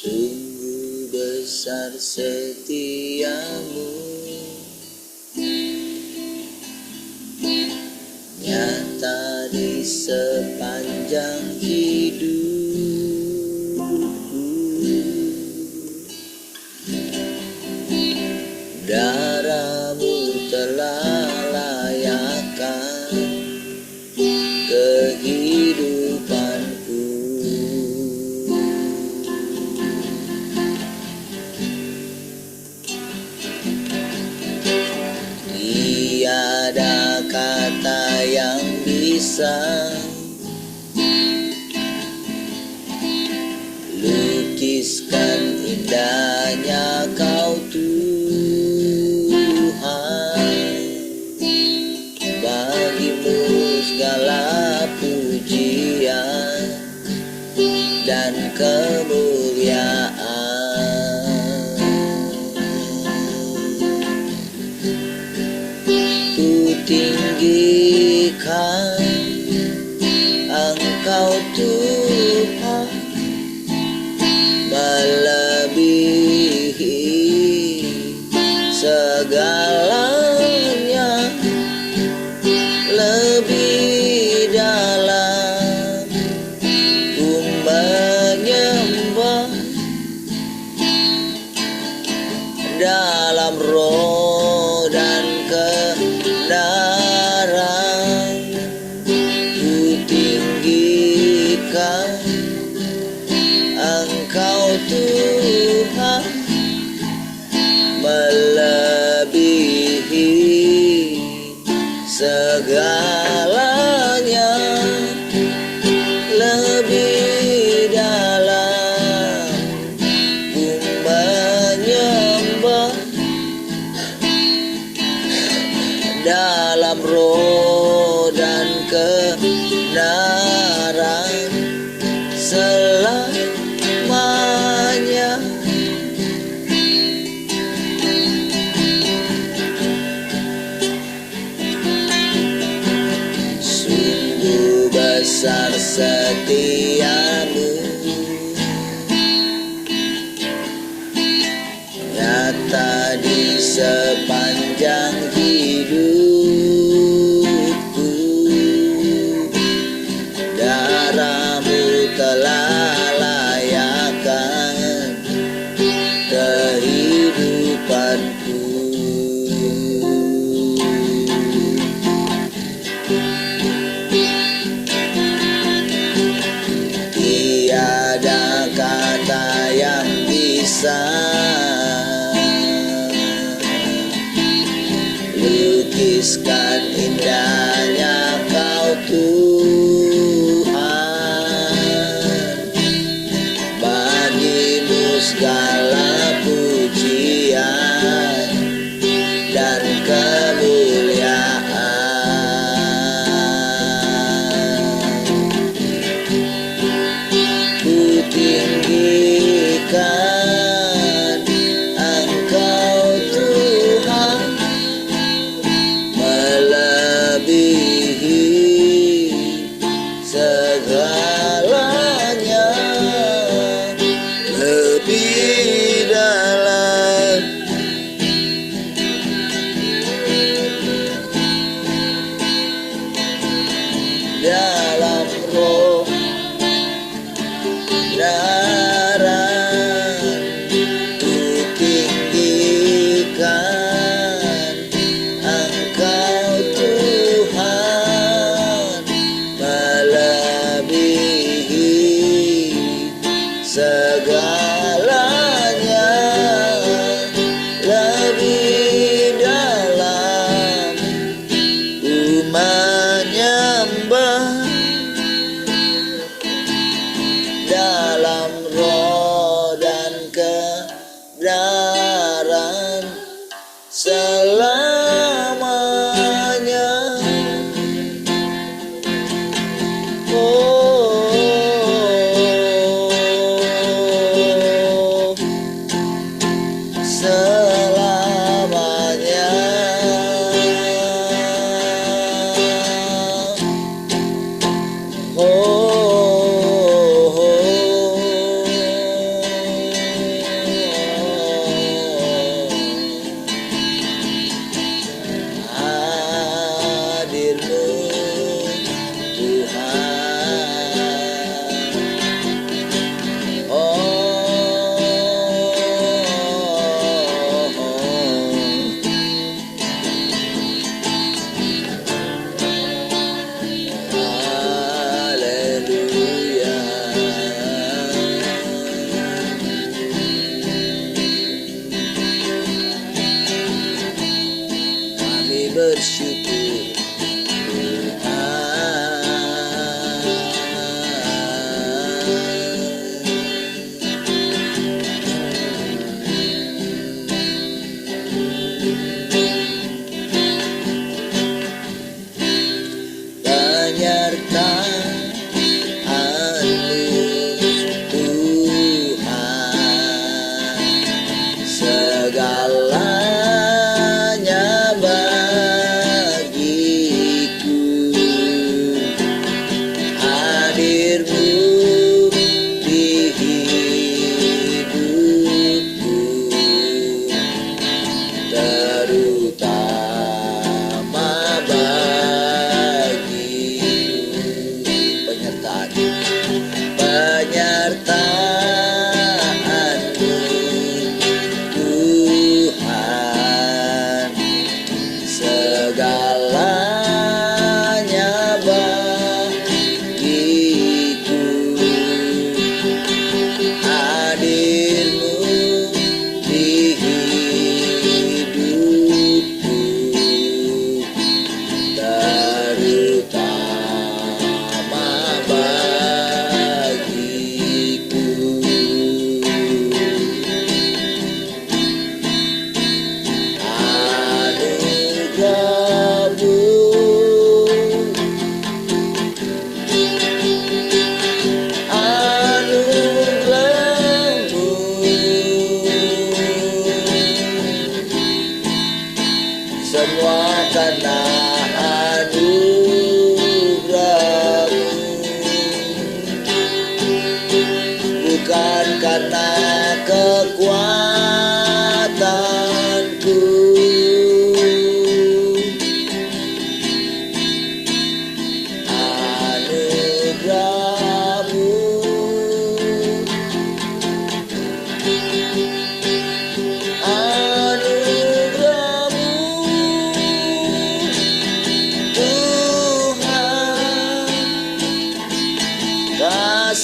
Sungguh besar setiamu, nyata di sepanjang hidupku. Darahmu telah layakkan kehidupanku. Tiada kata yang bisa lukiskan indahnya Kau Tuhan. Bagimu segala pujian dan kemuliaan. Ku tinggikan Engkau Tuhan, melebihi segalanya, lebih dalam ku menyembah, dalam roh dan kebenaran. Ku tinggikan Engkau Tuhan, melebihi segalanya, lebih dalam ku menyembah, dalam roh dan kebenaran selamanya. Sungguh besar setiamu, nyata di sepanjang hidupku. Darahmu telah layakkan kehidupanku. Tiada kata yang bisa lukiskan indahnya Kau Tuhan. Bagimu segala pujian dan kemuliaan. Ku tinggikan Engkau Tuhan, melebihi segalanya, lebih dalam dalam roh daran. Ku tinggikan Engkau Tuhan, melebihi segalanya, lebih dalam ku menyembah, dalam roh dan kebenaran selamanya. Selamanya. Oh, oh, oh.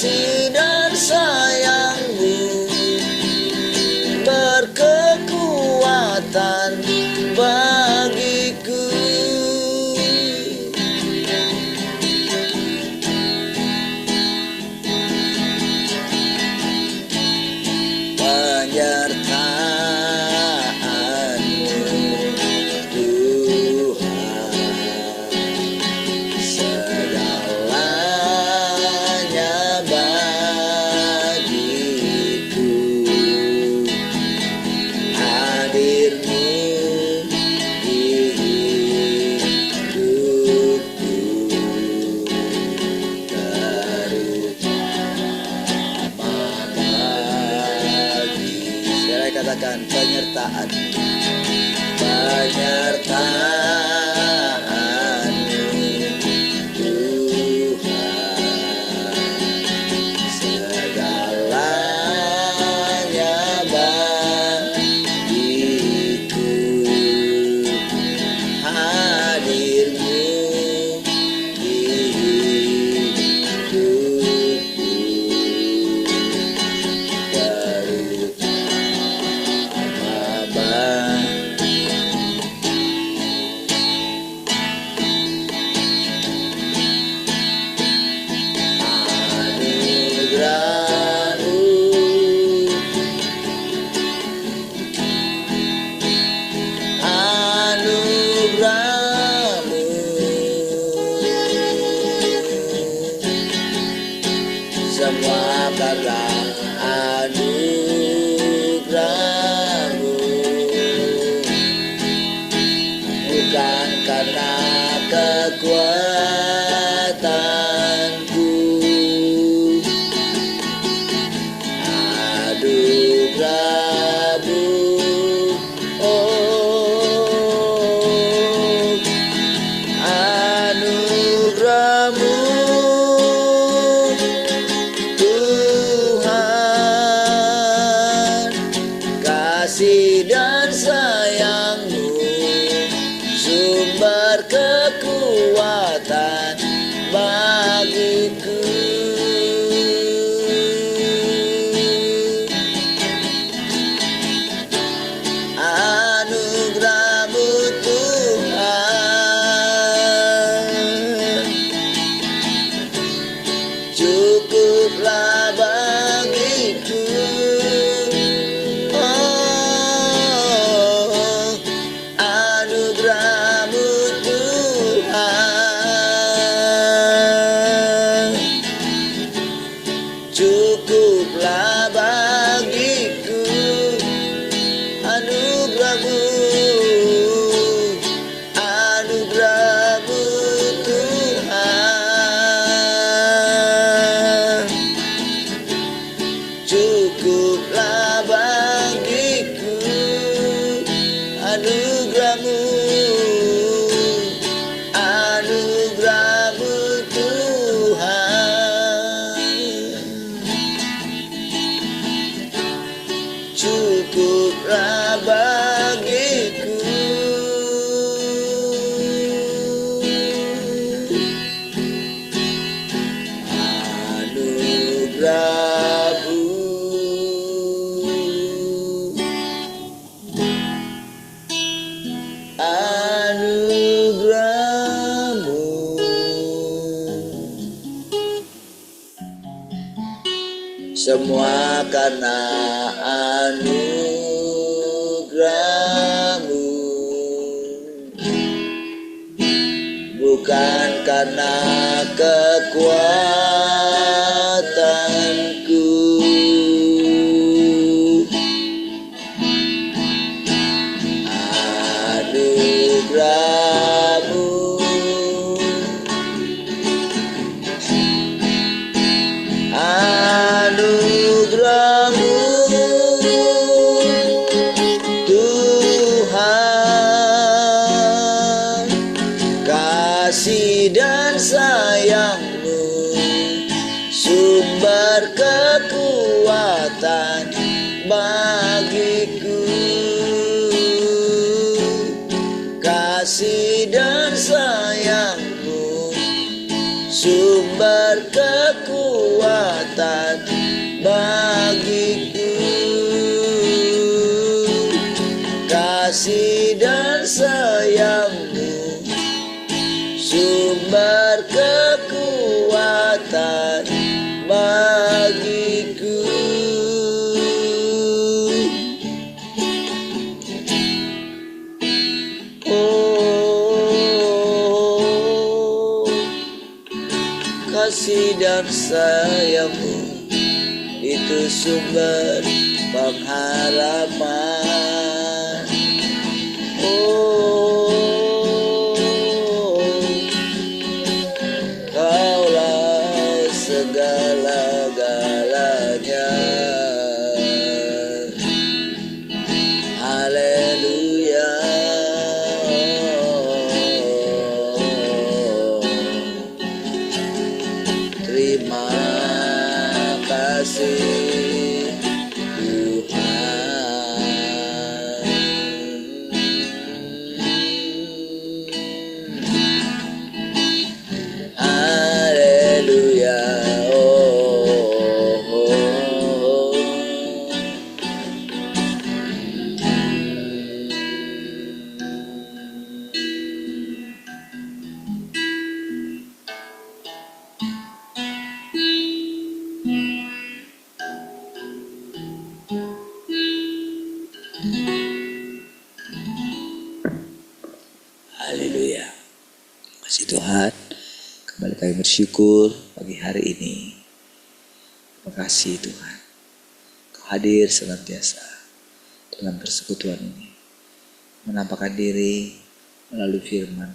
kasih dan sayang-Mu berkekuatan bagiku. Penyertaan-Mu Tuhan segalanya bagiku. Hadir-Mu di hidupku terutama bagi. Saya katakan penyertaan, penyertaan-Mu Tuhan segalanya bagiku. Hadir-Mu di hidupku terutama bagi. Anugerah-Mu, semua karena anugerah-Mu, bukan karena kekuatanku. Anugerah-Mu, oh, anugerah-Mu Tuhan, kasih dan sayang-Mu sumber kekuatan bagiku. Anugerah-Mu Tuhan cukuplah bagiku. Oh, anugerah-Mu Tuhan cukuplah bagiku. Anugerah-Mu, anugerah-Mu Tuhan cukuplah bagiku. Anugerah-Mu, anugerah-Mu Tuhan cukuplah bagiku. Anugerah-Mu, anugerah-Mu, semua karena anugerah-Mu, bukan karena kekuatanku. Anugerah-Mu, anugerah-Mu Tuhan, kasih dan sayang-Mu sumber kekuatan bagiku. Kasih dan sayangmu sumber kekuatan bagiku. Oh, kasih dan sayangmu itu sumber pengharapan. Oh, kaulah segala-galanya. Haleluya. Terima kasih Tuhan. Haleluya. Haleluya. Kasih Tuhan, kembali kami bersyukur pagi hari ini. Terima kasih Tuhan, Kau hadir senantiasa dalam persekutuan ini, menampakkan diri melalui firman,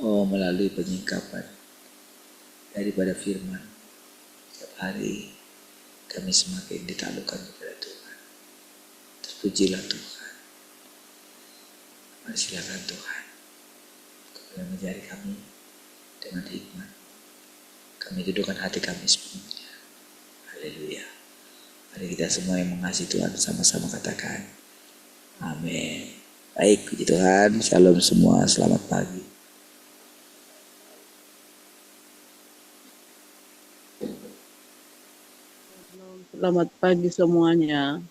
melalui penyingkapan daripada firman. Setiap hari kami semakin ditaklukkan kepada Tuhan. Terpujilah Tuhan. Mari silakan Tuhan, Kau menjadi kami dengan hikmat. Kami dudukkan hati kami sepenuhnya. Haleluya. Mari kita semua yang mengasihi Tuhan sama-sama katakan amin. Baik, puji Tuhan. Shalom semua, selamat pagi. Selamat pagi semuanya.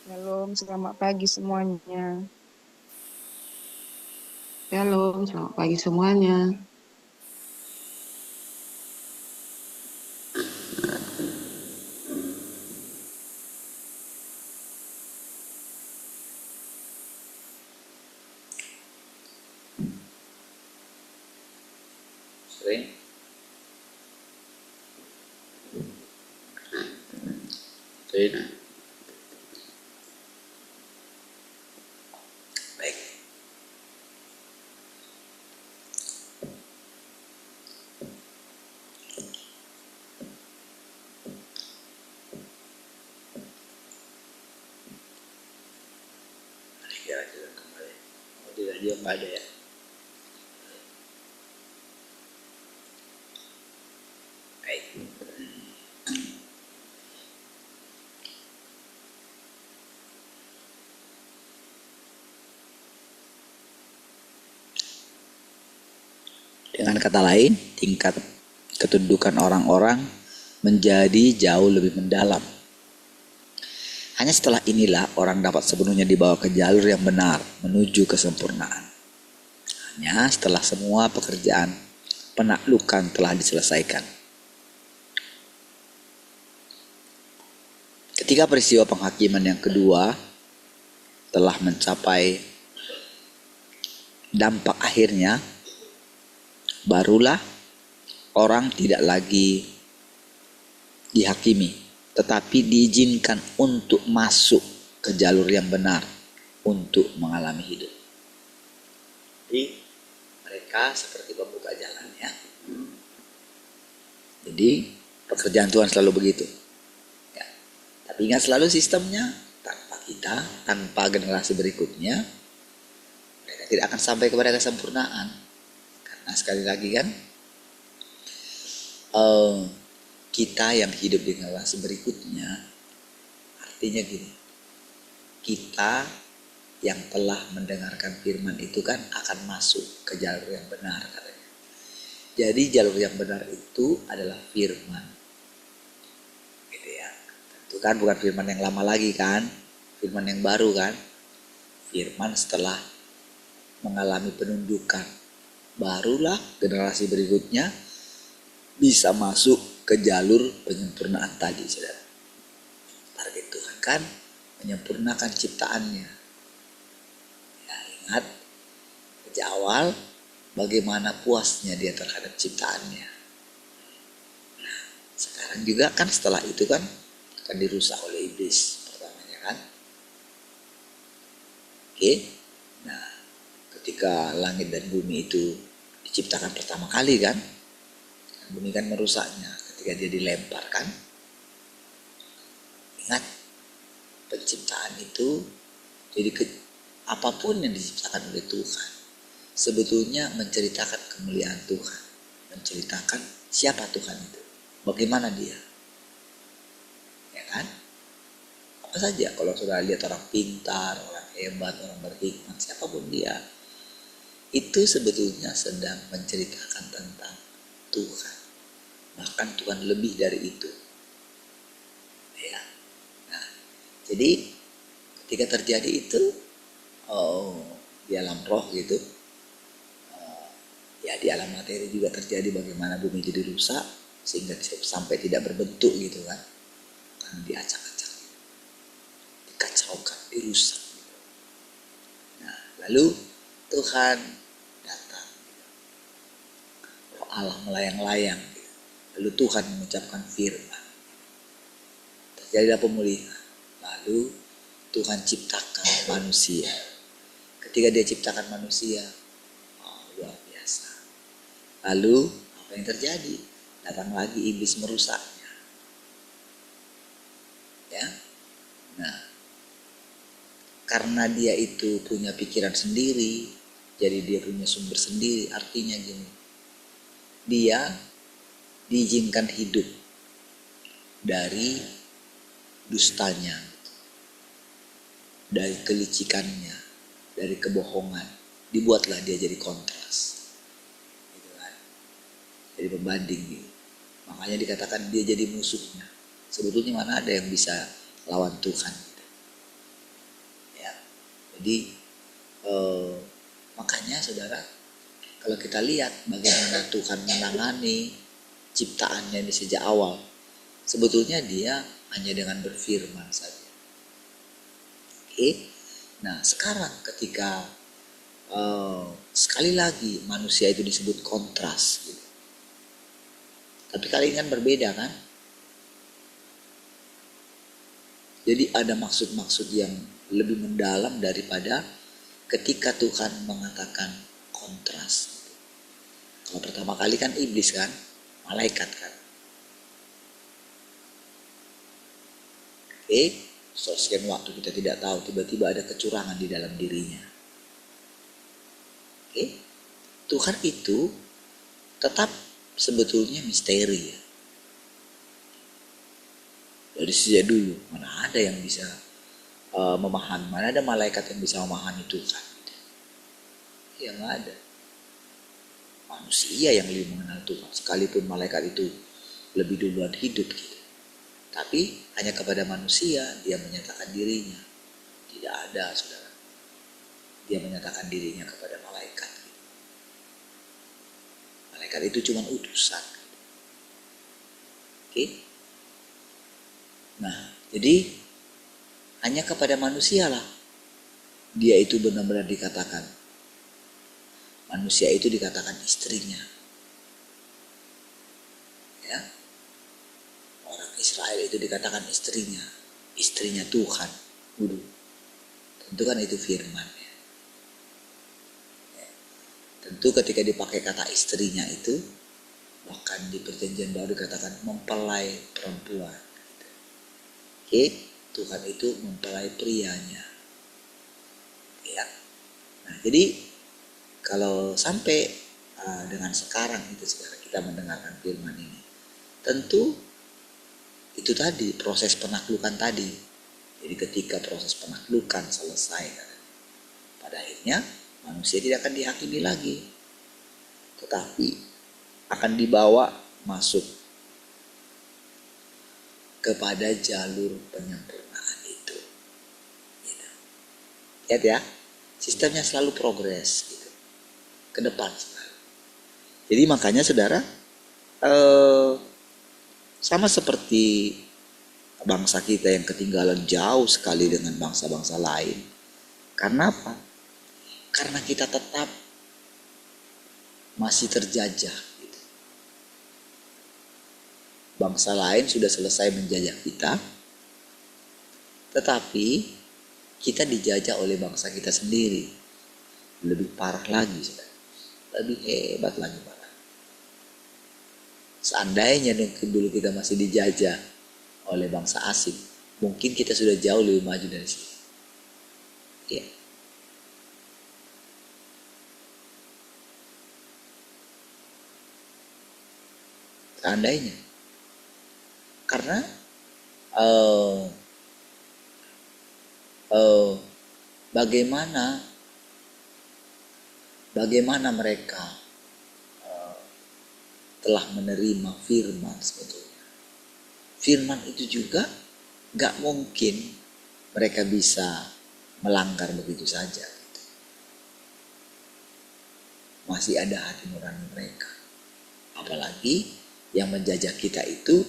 Shalom, selamat pagi semuanya. Shalom, selamat pagi semuanya. Sering? Sering? Baik. Mari kita lanjutkan kembali. Di radio nggak ada ya? Baik. Dengan kata lain, tingkat ketundukan orang-orang menjadi jauh lebih mendalam. Hanya setelah inilah orang dapat sepenuhnya dibawa ke jalur yang benar menuju kesempurnaan. Hanya setelah semua pekerjaan penaklukan telah diselesaikan. Ketika peristiwa penghakiman yang kedua telah mencapai dampak akhirnya, barulah orang tidak lagi dihakimi, tetapi diizinkan untuk masuk ke jalur yang benar untuk mengalami hidup. Jadi mereka seperti pembuka jalan ya. Jadi pekerjaan Tuhan selalu begitu. Ya. Tapi ingat selalu sistemnya, tanpa kita, tanpa generasi berikutnya, mereka tidak akan sampai kepada kesempurnaan. Karena sekali lagi kan, eh, kita yang hidup di generasi berikutnya, artinya gini, kita yang telah mendengarkan firman itu kan akan masuk ke jalur yang benar katanya. Jadi jalur yang benar itu adalah firman, gitu ya. Itu kan bukan firman yang lama lagi kan, firman yang baru kan, firman setelah mengalami penundukan, barulah generasi berikutnya bisa masuk ke jalur penyempurnaan tadi, saudara. Target Tuhan kan menyempurnakan ciptaannya. Ya, ingat sejak awal bagaimana puasnya dia terhadap ciptaannya. Nah, sekarang juga kan setelah itu kan akan dirusak oleh iblis pertamanya kan. Oke. Nah, ketika langit dan bumi itu diciptakan pertama kali kan, bumi kan merusaknya ketika dia dilemparkan. Ingat, penciptaan itu jadi apapun yang diciptakan oleh Tuhan sebetulnya menceritakan kemuliaan Tuhan, menceritakan siapa Tuhan itu, bagaimana dia, ya kan? Apa saja kalau sudah lihat orang pintar, orang hebat, orang berhikmat, siapapun dia, itu sebetulnya sedang menceritakan tentang Tuhan. Bahkan Tuhan lebih dari itu. Ya. Nah, jadi ketika terjadi itu, di alam roh gitu, ya di alam materi juga terjadi bagaimana bumi jadi rusak sehingga sampai tidak berbentuk gitu kan, karena diacak-acak, dikacaukan, dirusak. Nah, lalu Tuhan datang, Roh Allah melayang-layang, lalu Tuhan mengucapkan firman, terjadilah pemulihan. Lalu Tuhan ciptakan manusia. Ketika dia ciptakan manusia, luar biasa. Lalu apa yang terjadi? Datang lagi iblis merusaknya. Ya. Nah, karena dia itu punya pikiran sendiri, jadi dia punya sumber sendiri. Artinya gini, dia diizinkan hidup dari dustanya, dari kelicikannya, dari kebohongan. Dibuatlah dia jadi kontras, gitu kan? Jadi pembanding gitu. Makanya dikatakan dia jadi musuhnya. Sebetulnya mana ada yang bisa lawan Tuhan gitu. Ya. Jadi makanya saudara, kalau kita lihat bagaimana Tuhan menangani ciptaannya ini sejak awal, sebetulnya dia hanya dengan berfirman saja. Oke. Nah, sekarang ketika sekali lagi manusia itu disebut kontras gitu. Tapi kali ini kan berbeda kan? Jadi ada maksud-maksud yang lebih mendalam daripada ketika Tuhan mengatakan kontras. Kalau pertama kali kan iblis kan, malaikat kan. Oke, sekian waktu kita tidak tahu, tiba-tiba ada kecurangan di dalam dirinya. Oke, Tuhan itu tetap sebetulnya misteri ya. Dari sejak dulu mana ada yang bisa memahami, mana ada malaikat yang bisa memahami Tuhan. Ya nggak ada. Manusia yang lebih mengenal Tuhan, sekalipun malaikat itu lebih duluan hidup gitu. Tapi hanya kepada manusia dia menyatakan dirinya. Tidak ada saudara, dia menyatakan dirinya kepada malaikat. Malaikat itu cuma utusan. Oke. Nah, jadi hanya kepada manusia lah dia itu benar-benar dikatakan. Manusia itu dikatakan istrinya. Ya. Orang Israel itu dikatakan istrinya. Istrinya Tuhan. Tentu kan itu firman ya. Tentu ketika dipakai kata istrinya itu, bahkan di perjanjian baru dikatakan mempelai perempuan. Oke, Tuhan itu mempelai prianya. Ya. Nah, jadi kalau sampai dengan sekarang itu sekarang kita mendengarkan firman ini, tentu itu tadi proses penaklukan tadi. Jadi ketika proses penaklukan selesai, pada akhirnya manusia tidak akan dihakimi lagi, tetapi akan dibawa masuk kepada jalur penyempurnaan itu. Gitu. Lihat ya, sistemnya selalu progres gitu, ke depan selalu. Jadi makanya saudara, sama seperti bangsa kita yang ketinggalan jauh sekali dengan bangsa-bangsa lain. Karena apa? Karena kita tetap masih terjajah gitu. Bangsa lain sudah selesai menjajah kita, tetapi kita dijajah oleh bangsa kita sendiri. Lebih parah lagi, lebih hebat lagi malah. Seandainya dulu kita masih dijajah oleh bangsa asing, mungkin kita sudah jauh lebih maju dari sini. Ya. Seandainya, karena bagaimana mereka telah menerima firman sebetulnya. Firman itu juga gak mungkin mereka bisa melanggar begitu saja. Masih ada hati nurani mereka. Apalagi yang menjajah kita itu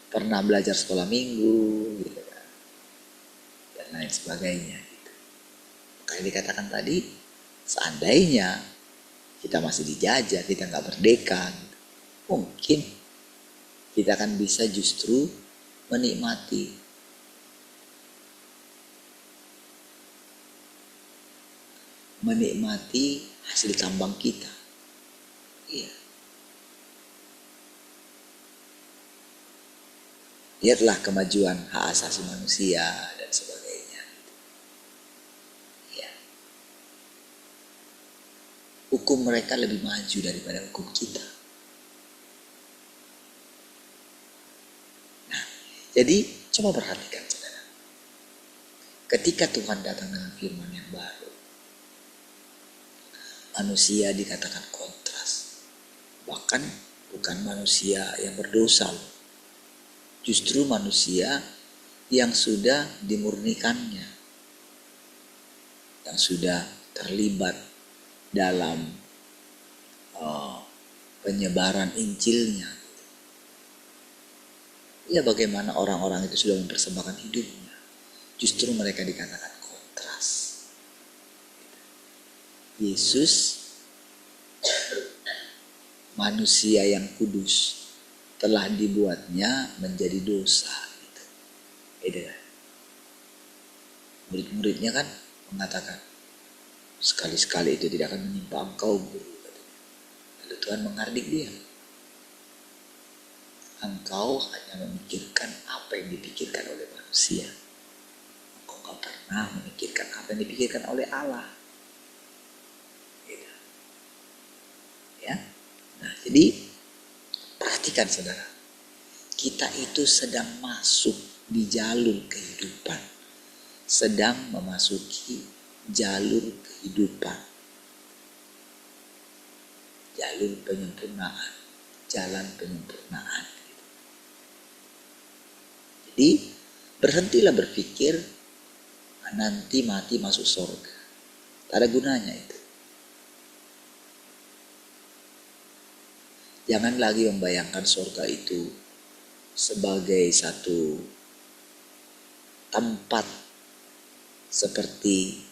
pernah belajar sekolah minggu gitu kan, dan lain sebagainya gitu. Makanya dikatakan tadi, seandainya kita masih dijajah, kita nggak merdeka gitu, mungkin kita akan bisa justru menikmati hasil tambang kita. Iya. Lihatlah kemajuan hak asasi manusia dan sebagainya. Ya. Hukum mereka lebih maju daripada hukum kita. Nah, jadi coba perhatikan saudara. Ketika Tuhan datang dengan firman yang baru, manusia dikatakan kontras. Bahkan bukan manusia yang berdosa, justru manusia yang sudah dimurnikannya, yang sudah terlibat dalam penyebaran Injilnya. Ya, bagaimana orang-orang itu sudah mempersembahkan hidupnya, justru mereka dikatakan kontras. Yesus, manusia yang kudus, telah dibuatnya menjadi dosa. Gitu. Murid-muridnya kan mengatakan, sekali-sekali itu tidak akan menimpa engkau, Guru. Lalu Tuhan menghardik dia. Engkau hanya memikirkan apa yang dipikirkan oleh manusia. Engkau gak pernah memikirkan apa yang dipikirkan oleh Allah. Gitu. Ya. Nah, jadi perhatikan saudara, kita itu sedang masuk di jalur kehidupan, sedang memasuki jalur kehidupan, jalur penyempurnaan, jalan penyempurnaan. Jadi berhentilah berpikir nanti mati masuk surga, tak ada gunanya itu. Jangan lagi membayangkan surga itu sebagai satu tempat seperti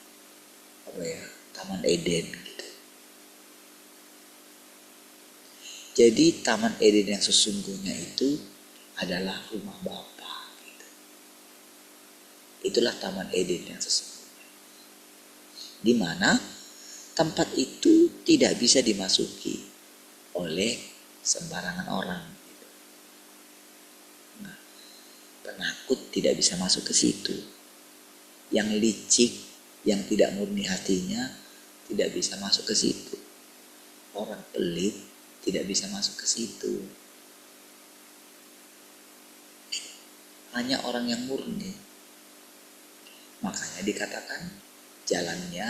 Taman Eden gitu. Jadi Taman Eden yang sesungguhnya itu adalah rumah Bapa gitu. Itulah Taman Eden yang sesungguhnya, di mana tempat itu tidak bisa dimasuki oleh sembarangan orang. Nah, penakut tidak bisa masuk ke situ. Yang licik, yang tidak murni hatinya tidak bisa masuk ke situ. Orang pelit tidak bisa masuk ke situ. Hanya orang yang murni. Makanya dikatakan jalannya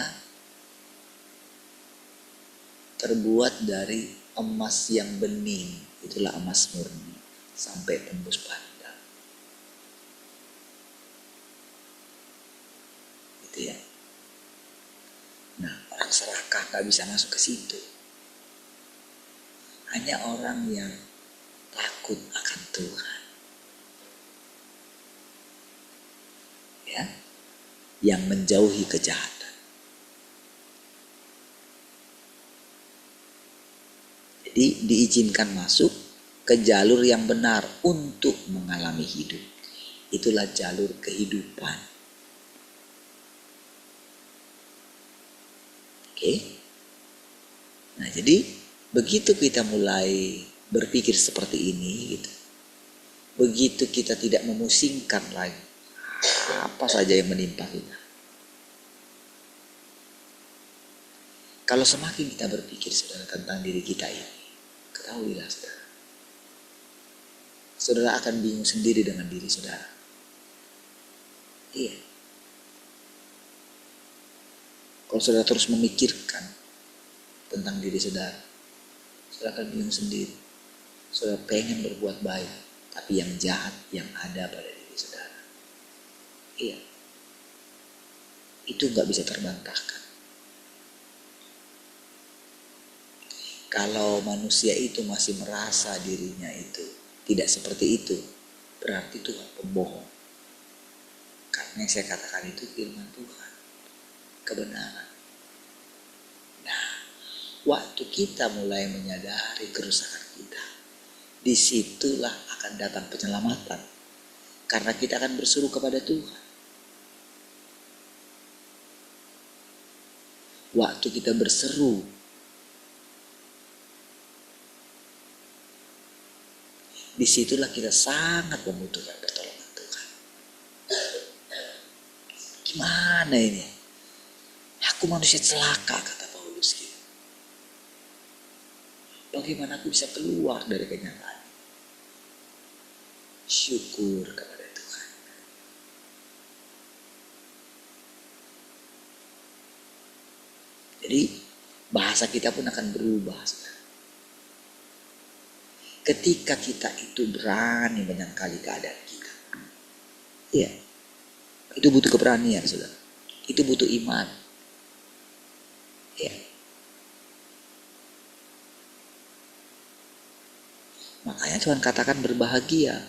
terbuat dari emas yang bening. Itulah emas murni sampai tembus pandang. Gitu ya. Nah, orang serakah gak bisa masuk ke situ. Hanya orang yang takut akan Tuhan. Ya, yang menjauhi kejahatan. Jadi diizinkan masuk ke jalur yang benar untuk mengalami hidup. Itulah jalur kehidupan. Oke. Nah, jadi begitu kita mulai berpikir seperti ini gitu. Begitu kita tidak memusingkan lagi apa saja yang menimpa kita. Kalau semakin kita berpikir saudara tentang diri kita ini, ketahuilah saudara, saudara akan bingung sendiri dengan diri saudara. Iya. Kalau saudara terus memikirkan tentang diri saudara, saudara akan bingung sendiri. Saudara pengen berbuat baik, tapi yang jahat yang ada pada diri saudara. Iya. Itu gak bisa terbantahkan. Kalau manusia itu masih merasa dirinya itu tidak seperti itu, berarti Tuhan pembohong. Karena yang saya katakan itu firman Tuhan, kebenaran. Nah, waktu kita mulai menyadari kerusakan kita, disitulah akan datang penyelamatan. Karena kita akan berseru kepada Tuhan. Waktu kita berseru, disitulah kita sangat membutuhkan pertolongan Tuhan. Gimana ini? Aku manusia celaka, kata Paulus gitu. Bagaimana aku bisa keluar dari kenyataan? Syukur kepada Tuhan. Jadi bahasa kita pun akan berubah. Ketika kita itu berani menyangkali keadaan kita. Iya. Itu butuh keberanian, saudara. Itu butuh iman. Iya. Makanya Tuhan katakan berbahagia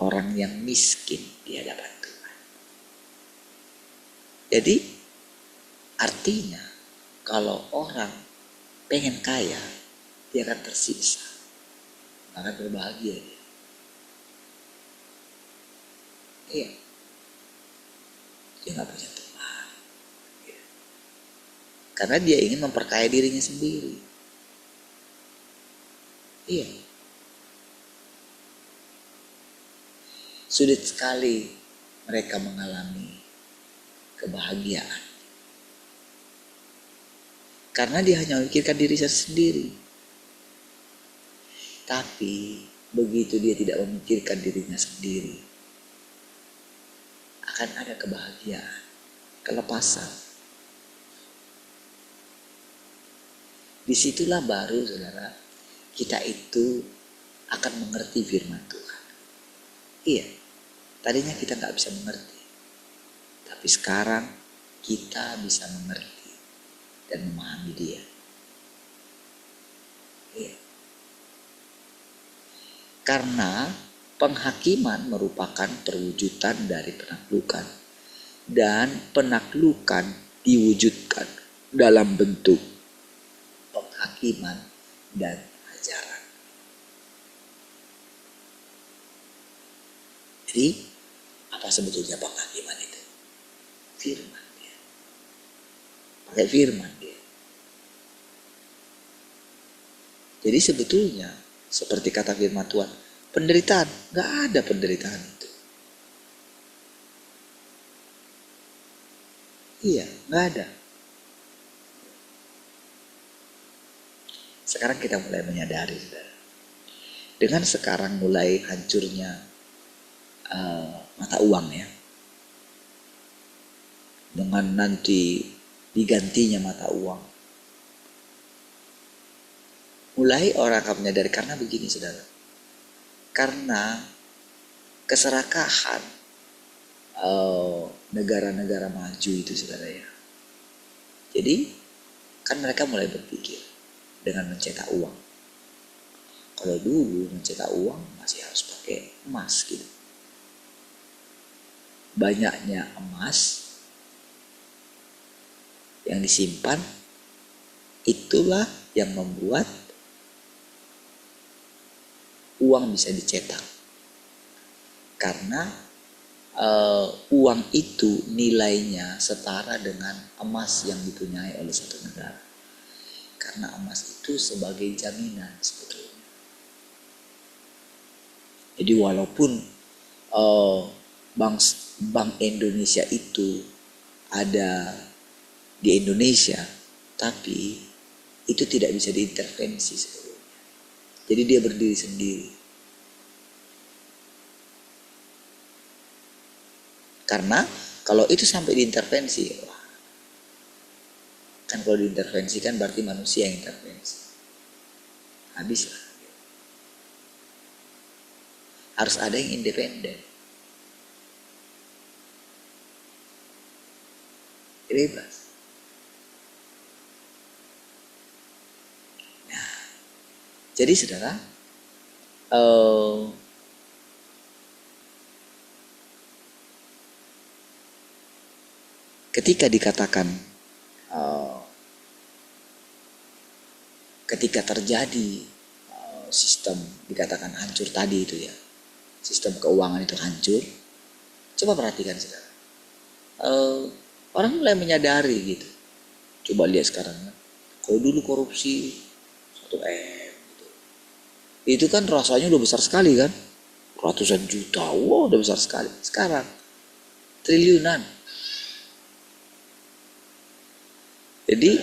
orang yang miskin di hadapan Tuhan. Jadi artinya kalau orang pengen kaya, dia akan tersiksa. Akan berbahagia dia. Iya. Dia gak punya teman. Iya. Karena dia ingin memperkaya dirinya sendiri. Iya. Sulit sekali mereka mengalami kebahagiaan. Karena dia hanya memikirkan dirinya sendiri. Tapi begitu dia tidak memikirkan dirinya sendiri, akan ada kebahagiaan, kelepasan. Disitulah baru saudara, kita itu akan mengerti firman Tuhan. Iya, tadinya kita gak bisa mengerti. Tapi sekarang kita bisa mengerti dan memahami dia. Iya. Karena penghakiman merupakan perwujudan dari penaklukan. Dan penaklukan diwujudkan dalam bentuk penghakiman dan ajaran. Jadi apa sebetulnya penghakiman itu? Firman dia. Pakai firman dia. Jadi sebetulnya seperti kata firman Tuhan, penderitaan, gak ada penderitaan itu. Iya, gak ada. Sekarang kita mulai menyadari, saudara. Dengan sekarang mulai hancurnya mata uang ya, dengan nanti digantinya mata uang, mulai orang akan menyadari. Karena begini saudara, karena keserakahan negara-negara maju itu saudara ya, jadi kan mereka mulai berpikir dengan mencetak uang. Kalau dulu mencetak uang masih harus pakai emas gitu. Banyaknya emas yang disimpan itulah yang membuat uang bisa dicetak. Karena uang itu nilainya setara dengan emas yang dipunyai oleh satu negara. Karena emas itu sebagai jaminan sebetulnya. Jadi walaupun Bank Indonesia itu ada di Indonesia, tapi itu tidak bisa diintervensi sebetulnya. Jadi dia berdiri sendiri. Karena kalau itu sampai diintervensi, kan kalau diintervensi kan berarti manusia yang intervensi. Habislah. Harus ada yang independen. Bebas. Nah, jadi saudara, ketika dikatakan ketika terjadi sistem dikatakan hancur tadi itu ya, sistem keuangan itu hancur, coba perhatikan saudara, orang mulai menyadari gitu. Coba lihat sekarang ya, kalau dulu korupsi 1M gitu, itu kan rasanya udah besar sekali kan, ratusan juta, wow udah besar sekali. Sekarang triliunan. Jadi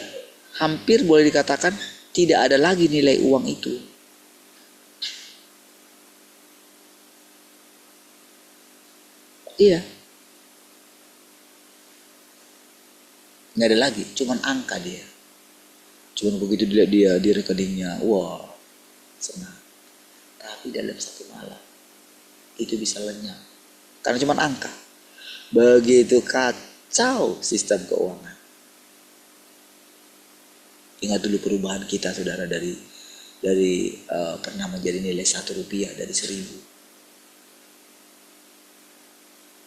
hampir boleh dikatakan tidak ada lagi nilai uang itu. Iya. Nggak ada lagi, cuman angka dia. Cuman begitu dilihat dia di rekeningnya, wah senang. Tapi dalam satu malam itu bisa lenyap. Karena cuman angka. Begitu kacau sistem keuangan. Ingat dulu perubahan kita saudara, dari pernah menjadi nilai 1 rupiah dari 1000.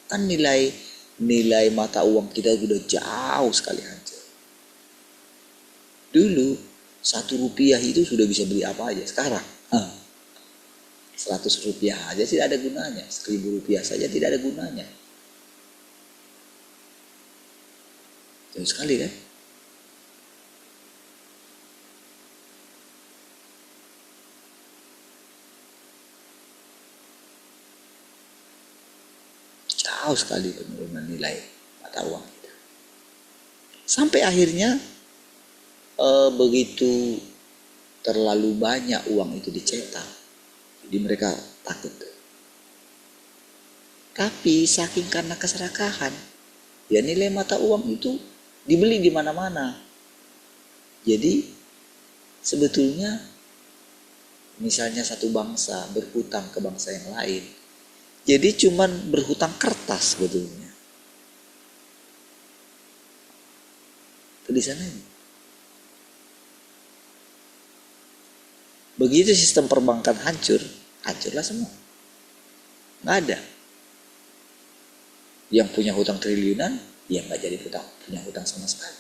Kan nilai mata uang kita sudah jauh sekali hancur. Dulu 1 rupiah itu sudah bisa beli apa aja. Sekarang 100 rupiah aja tidak ada gunanya. 1000 rupiah saja tidak ada gunanya. Jauh sekali kan? Jauh sekali penurunan nilai mata uang kita. Sampai akhirnya begitu terlalu banyak uang itu dicetak, jadi mereka takut. Tapi saking karena keserakahan, ya nilai mata uang itu dibeli di mana-mana. Jadi sebetulnya misalnya satu bangsa berhutang ke bangsa yang lain, jadi cuman berhutang kertas sebetulnya. Tulisannya. Begitu sistem perbankan hancur, hancurlah semua. Nggak ada. Yang punya hutang triliunan, ya nggak jadi punya hutang sama sekali.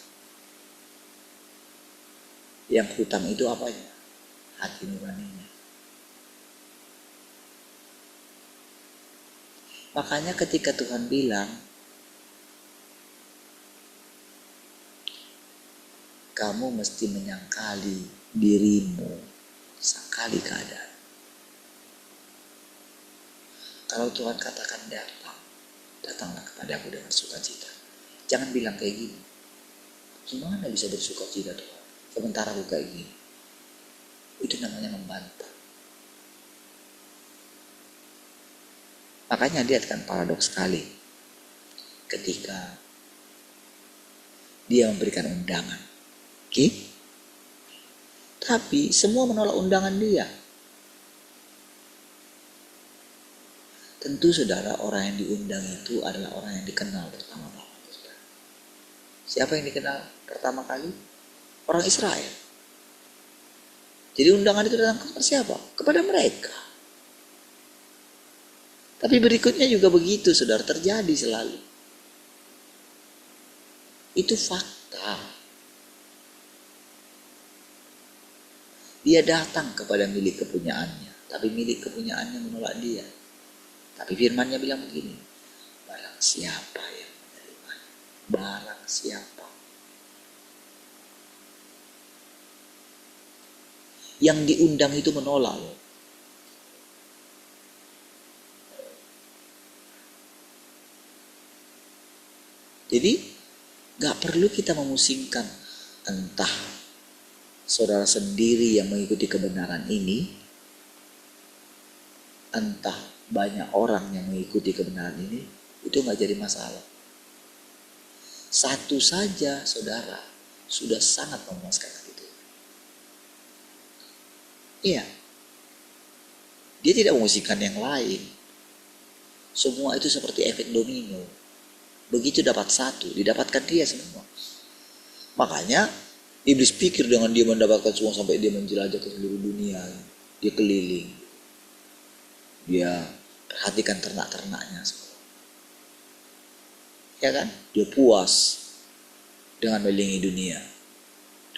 Yang hutang itu apanya? Hati nuraninya. Makanya ketika Tuhan bilang, kamu mesti menyangkali dirimu, sangkali keadaan. Kalau Tuhan katakan datanglah kepadaku dengan sukacita. Jangan bilang kayak gini, gimana bisa bersukacita Tuhan, sementara aku kayak gini. Itu namanya membantah. Makanya lihat kan paradoks sekali ketika dia memberikan undangan. Oke? Tapi semua menolak undangan dia. Tentu saudara, orang yang diundang itu adalah orang yang dikenal pertama-tama. Siapa yang dikenal pertama kali? Orang Israel. Jadi undangan itu datang kepada siapa? Kepada mereka. Tapi berikutnya juga begitu, saudara, terjadi selalu. Itu fakta. Dia datang kepada milik kepunyaannya, tapi milik kepunyaannya menolak dia. Tapi firman-Nya bilang begini, barang siapa yang menerima, barang siapa. Yang diundang itu menolak loh. Jadi gak perlu kita memusingkan entah saudara sendiri yang mengikuti kebenaran ini, entah banyak orang yang mengikuti kebenaran ini, itu gak jadi masalah. Satu saja saudara sudah sangat memuaskan hati itu. Iya, dia tidak memusingkan yang lain. Semua itu seperti efek domino. Begitu dapat satu, didapatkan dia semua. Makanya iblis pikir dengan dia mendapatkan semua sampai dia menjelajah ke seluruh dunia. Dia keliling. Dia perhatikan ternak-ternaknya semua. Ya kan? Dia puas dengan melilingi dunia.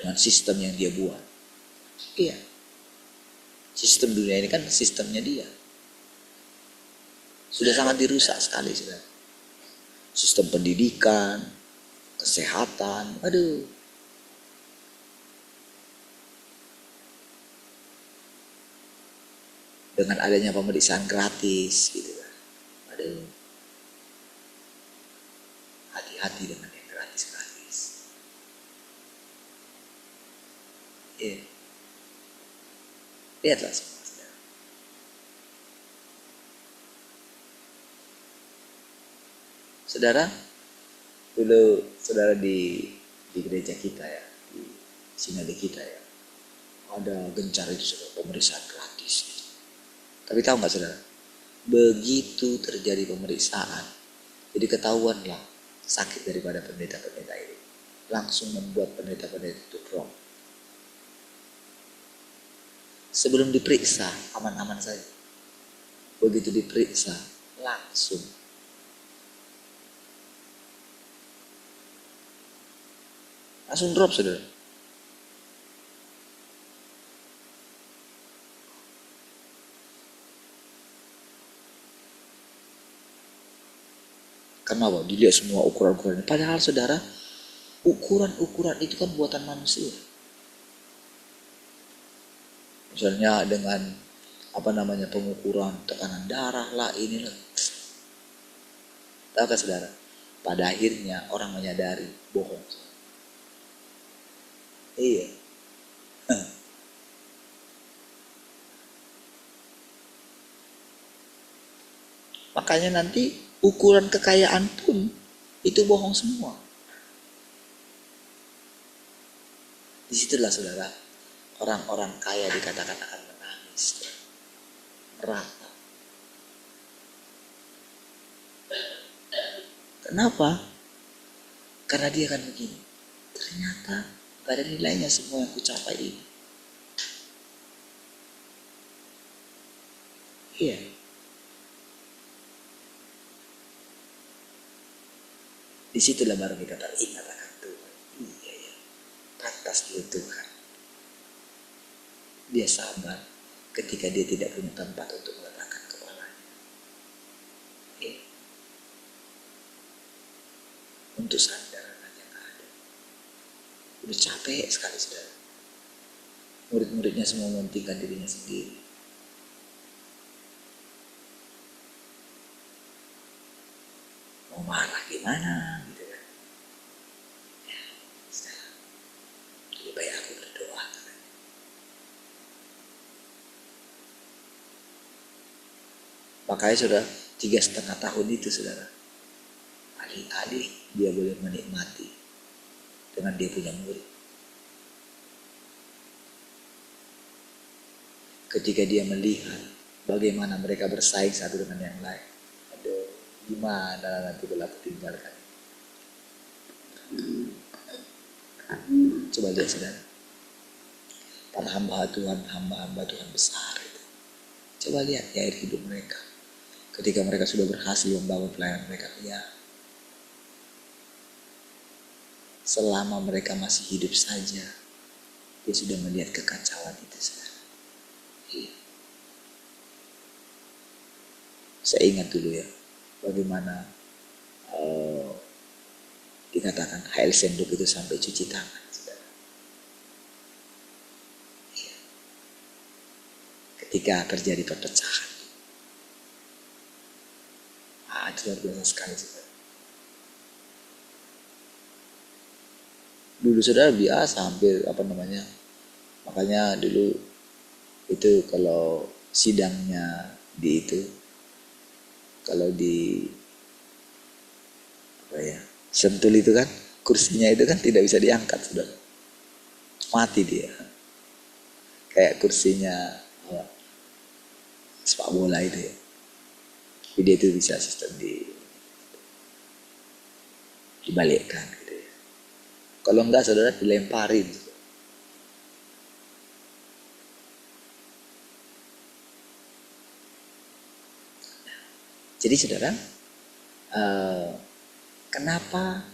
Dengan sistem yang dia buat. Iya. Sistem dunia ini kan sistemnya dia. Sudah sangat dirusak sekali sudah. Sistem pendidikan, kesehatan, aduh. Dengan adanya pemeriksaan gratis gitu kan. Aduh. Hati-hati dengan yang gratis-gratis. Iya. Lihatlah semua. Saudara, dulu saudara di gereja kita ya, di sinode kita ya, ada gencar itu saudara, pemeriksaan gratis. Gitu. Tapi tahu nggak saudara, begitu terjadi pemeriksaan, jadi ketahuanlah sakit daripada pendeta-pendeta ini, langsung membuat pendeta-pendeta itu drop. Sebelum diperiksa aman-aman saja, begitu diperiksa langsung. Langsung drop saudara. Karena apa? Dilihat semua ukuran-ukurannya. Padahal saudara, ukuran-ukuran itu kan buatan manusia. Misalnya dengan pengukuran tekanan darah lah inilah. Tahukah saudara? Pada akhirnya orang menyadari bohong. Iya. Makanya nanti ukuran kekayaan pun itu bohong semua. Disitulah saudara, orang-orang kaya dikatakan akan menangis, merata. Kenapa? Karena dia akan begini. Ternyata gak ada nilainya semua yang kucapai ini. Iya. Disitulah baru kita teringat akan Tuhan. Iya ya. Pantas dia Tuhan. Dia sabar ketika dia tidak punya tempat untuk meletakkan kepalanya. Iya. Untuk sandaran aja gak ada. Udah capek sekali saudara. Murid-muridnya semua mementingkan dirinya sendiri. Mau marah gimana gitu kan. Ya, lebih baik aku berdoa katanya. Makanya sudah 3,5 tahun itu saudara, alih-alih dia boleh menikmati dengan dia punya murid, ketika dia melihat bagaimana mereka bersaing satu dengan yang lain, aduh, gimana nanti kalau aku tinggalkan. Coba lihat saudara, para hamba Tuhan besar itu. Coba lihat ya air hidup mereka. Ketika mereka sudah berhasil membangun pelayanan mereka, ya selama mereka masih hidup saja, dia sudah melihat kekacauan itu saudara. Iya. Saya ingat dulu ya, bagaimana dikatakan HL Senduk itu sampai cuci tangan saudara. Iya. Ketika terjadi perpecahan, itu luar biasa sekali saudara. Dulu saudara biasa hampir makanya dulu itu kalau sidangnya kalau di Sentul itu kan kursinya itu kan tidak bisa diangkat saudara, mati dia, kayak kursinya sepak bola itu ya. Jadi dia itu bisa sistem dibalikkan gitu ya. Kalau enggak saudara dilemparin. Jadi saudara, kenapa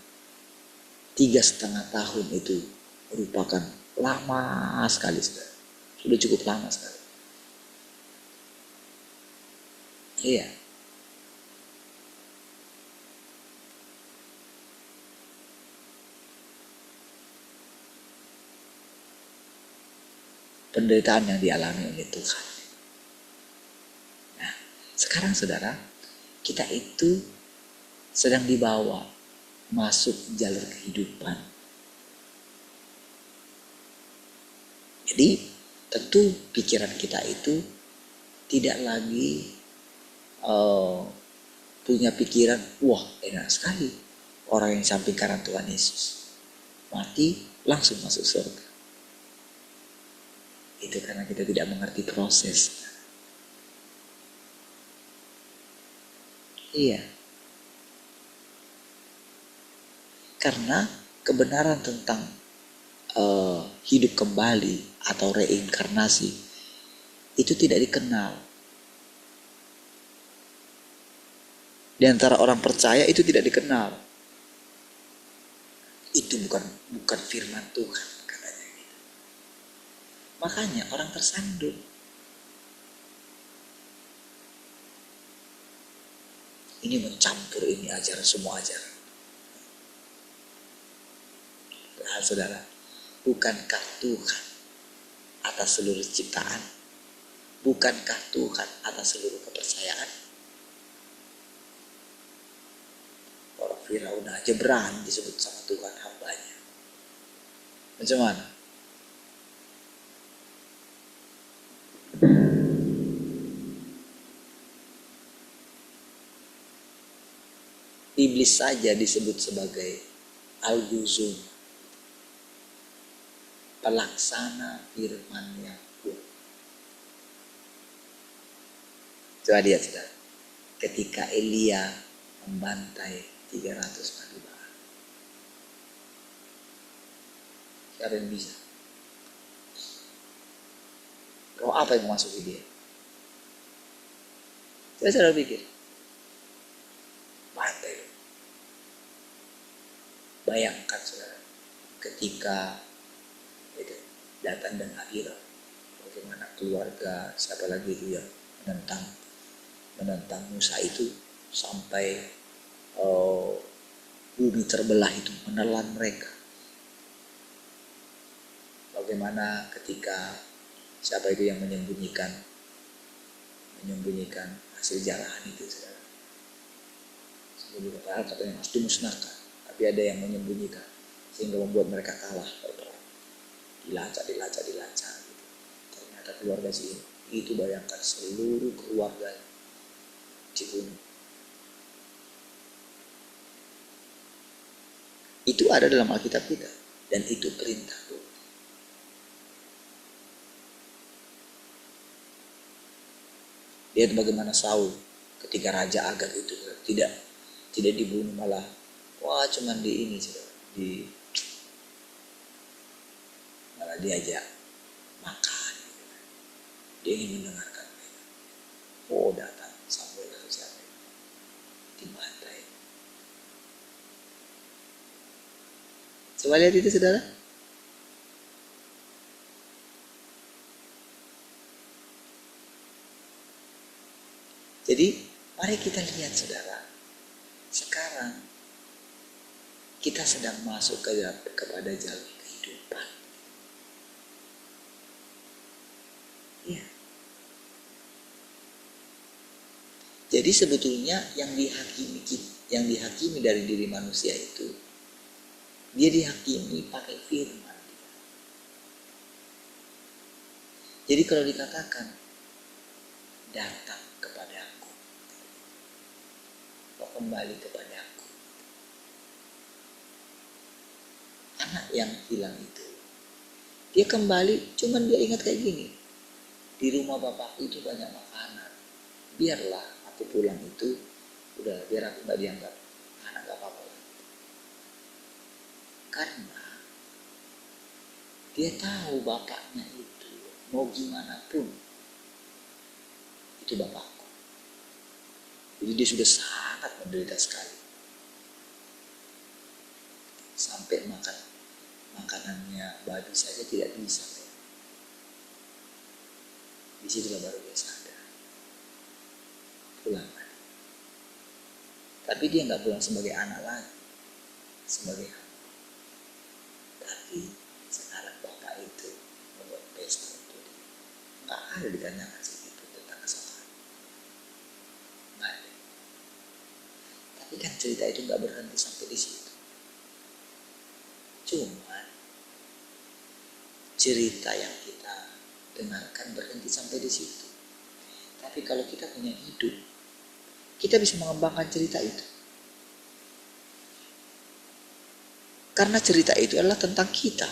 3,5 tahun itu merupakan lama sekali saudara? Sudah cukup lama sekali. Iya. Penderitaan yang dialami oleh Tuhan. Nah, sekarang saudara, kita itu sedang dibawa masuk jalur kehidupan. Jadi, tentu pikiran kita itu tidak lagi punya pikiran, wah enak sekali orang yang samping kanan Tuhan Yesus mati langsung masuk surga. Itu karena kita tidak mengerti proses. Iya. Karena kebenaran tentang hidup kembali atau reinkarnasi itu tidak dikenal. Di antara orang percaya itu tidak dikenal. Itu bukan firman Tuhan katanya gitu. Makanya orang tersandung. Ini mencampur ini ajaran, semua ajaran. Nah, saudara, bukankah Tuhan atas seluruh ciptaan? Bukankah Tuhan atas seluruh kepercayaan? Orang Firaun aja berani disebut sama Tuhan hambanya. Macam mana? Iblis saja disebut sebagai Al-Ghuzum, pelaksana firman-Nya. Coba lihat saudara, ketika Elia membantai 300 nabi Baal, siapa yang bisa? Roh apa yang memasuki dia? Coba saudara pikir, bantai. Bayangkan saudara, ketika itu datang dan Abiram, bagaimana keluarga siapa lagi itu yang menentang Musa itu sampai bumi terbelah itu menelan mereka. Bagaimana ketika siapa itu yang menyembunyikan hasil jarahan itu saudara. Sebelum katanya harus dimusnahkan, tapi ada yang menyembunyikan sehingga membuat mereka kalah berperang. Dilacak gitu. Ternyata keluarga si itu bayangkan seluruh keluarganya dibunuh. Itu ada dalam Alkitab kita dan itu perintah Tuhan. Lihat bagaimana Saul ketika Raja Agag itu tidak dibunuh, malah cuman di ini malah diajak makan. Dia ingin mendengarkan mereka. Datang Samuel atau siapa dibantai. Coba lihat itu saudara. Jadi mari kita lihat saudara, sekarang kita sedang masuk kepada jalur kehidupan. Ya. Jadi sebetulnya yang dihakimi dari diri manusia itu, dia dihakimi pakai firman. Jadi kalau dikatakan datang kepadaku, kembali kepadaku, anak yang hilang itu, dia kembali, cuman dia ingat kayak gini, di rumah bapakku itu banyak makanan, biarlah aku pulang itu, udah biar aku gak dianggap anak, gak apa-apa. Karena dia tahu bapaknya itu mau gimana pun itu bapakku. Jadi dia sudah sangat menderita sekali, sampai makanannya babi saja tidak bisa. Di situlah baru dia sadar, pulang. Tapi dia nggak pulang sebagai anak lagi, sebagai hamba. Tapi sekarang bapak itu membuat pesta untuk dia. Nggak ada ditanyakan sedikit tentang kesalahan. Nggak ada. Tapi kan cerita itu nggak berhenti sampai di situ. Cuman cerita yang kita dengarkan berhenti sampai di situ. Tapi kalau kita punya hidup, kita bisa mengembangkan cerita itu. Karena cerita itu adalah tentang kita.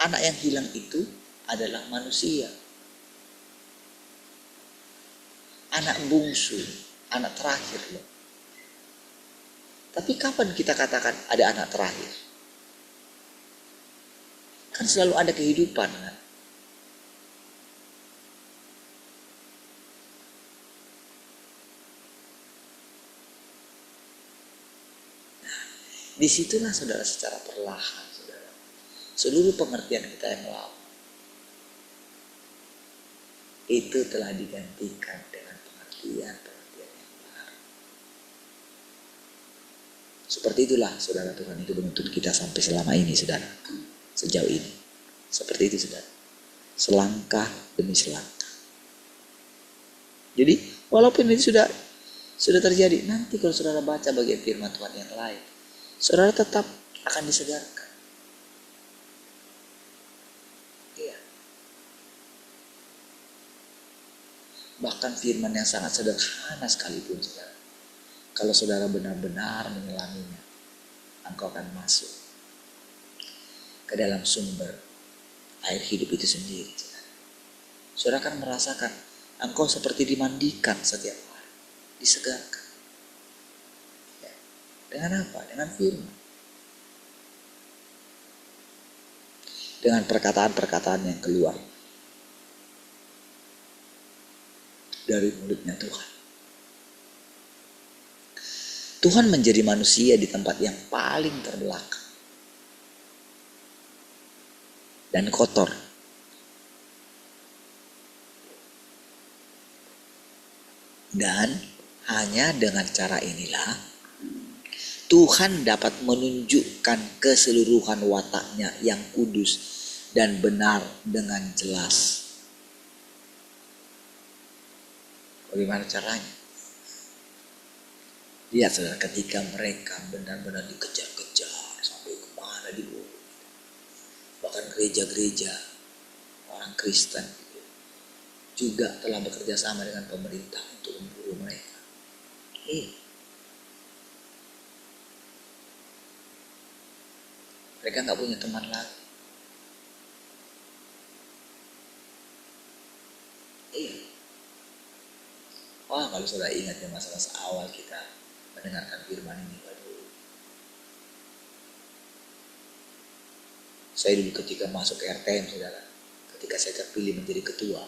Anak yang hilang itu adalah manusia. Anak bungsu, anak terakhir loh. Tapi kapan kita katakan ada anak terakhir? Kan selalu ada kehidupan kan? Disitulah saudara, secara perlahan saudara, seluruh pengertian kita yang lama itu telah digantikan dengan pengertian yang baru. Seperti itulah saudara, Tuhan itu menuntut kita sampai selama ini saudara, sejauh ini. Seperti itu saudara, selangkah demi selangkah. Jadi walaupun ini sudah terjadi, nanti kalau saudara baca bagian firman Tuhan yang lain, saudara tetap akan disegarkan. Iya. Bahkan firman yang sangat sederhana sekalipun saudara, kalau saudara benar-benar menyelaminya, engkau akan masuk ke dalam sumber air hidup itu sendiri. Saudara akan merasakan engkau seperti dimandikan setiap hari, disegarkan. Dengan apa? Dengan firman. Dengan perkataan-perkataan yang keluar dari mulutnya Tuhan. Tuhan menjadi manusia di tempat yang paling terbelakang dan kotor. Dan hanya dengan cara inilah Tuhan dapat menunjukkan keseluruhan wataknya yang kudus dan benar dengan jelas. Bagaimana caranya? Lihat saudara, ketika mereka benar-benar dikejar-kejar sampai kemana dibawa. Bahkan gereja-gereja orang Kristen juga telah bekerja sama dengan pemerintah untuk memburu mereka. Mereka nggak punya teman lagi. Wah, kalau sudah ingat ya masa-masa awal kita mendengarkan firman ini, waduh. Saya dulu ketika masuk ke RTM, saudara, ketika saya terpilih menjadi ketua,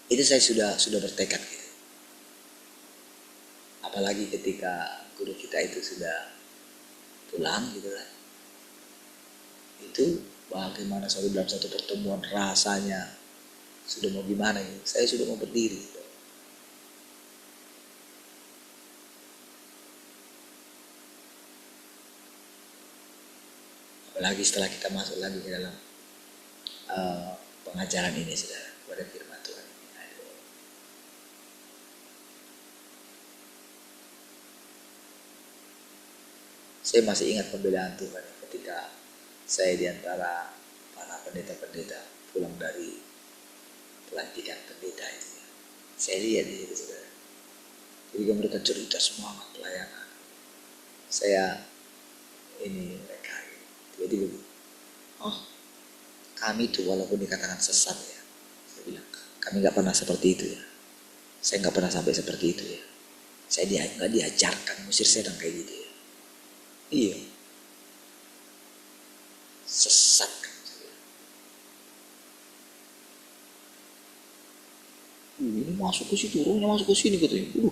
itu saya sudah bertekad gitu. Apalagi ketika guru kita itu sudah pulang gitu kan. Itu bagaimana selalu dalam satu pertemuan rasanya sudah mau gimana gitu. Saya sudah mau berdiri gitu. Apalagi setelah kita masuk lagi ke dalam pengajaran ini, saudara, kepada firman Tuhan ini. Saya masih ingat pembelaan Tuhan ketika saya diantara para pendeta-pendeta pulang dari pelantikan pendeta itu. Saya lihat di situ, saudara. Jadi mereka cerita semangat pelayanan. Saya ini mereka tiba-tiba, kami tuh walaupun dikatakan sesat ya, saya bilang kami nggak pernah seperti itu ya. Saya nggak pernah sampai seperti itu ya. Saya nggak diajarkan musir sedang kayak gitu ya. Iya, sesat kan. Ini masuk ke situ, orangnya masuk ke sini katanya.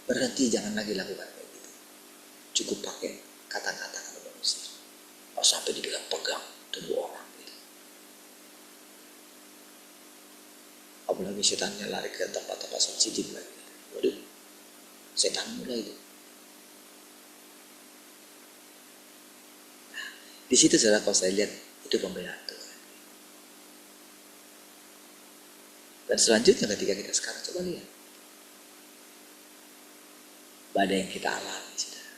Berhenti, jangan lagi lakukan kayak gitu. Cukup pakai kata-kata kalau manusia. Oh, sampai dibilang pegang tubuh orang gitu. Apalagi setannya lari ke tempat-tempat sensitif lagi. Waduh, setan mulai itu. Nah, di situ saudara, kalau saya lihat itu pembelaan Tuhan. Dan selanjutnya ketika kita sekarang coba lihat badai yang kita alami, saudara.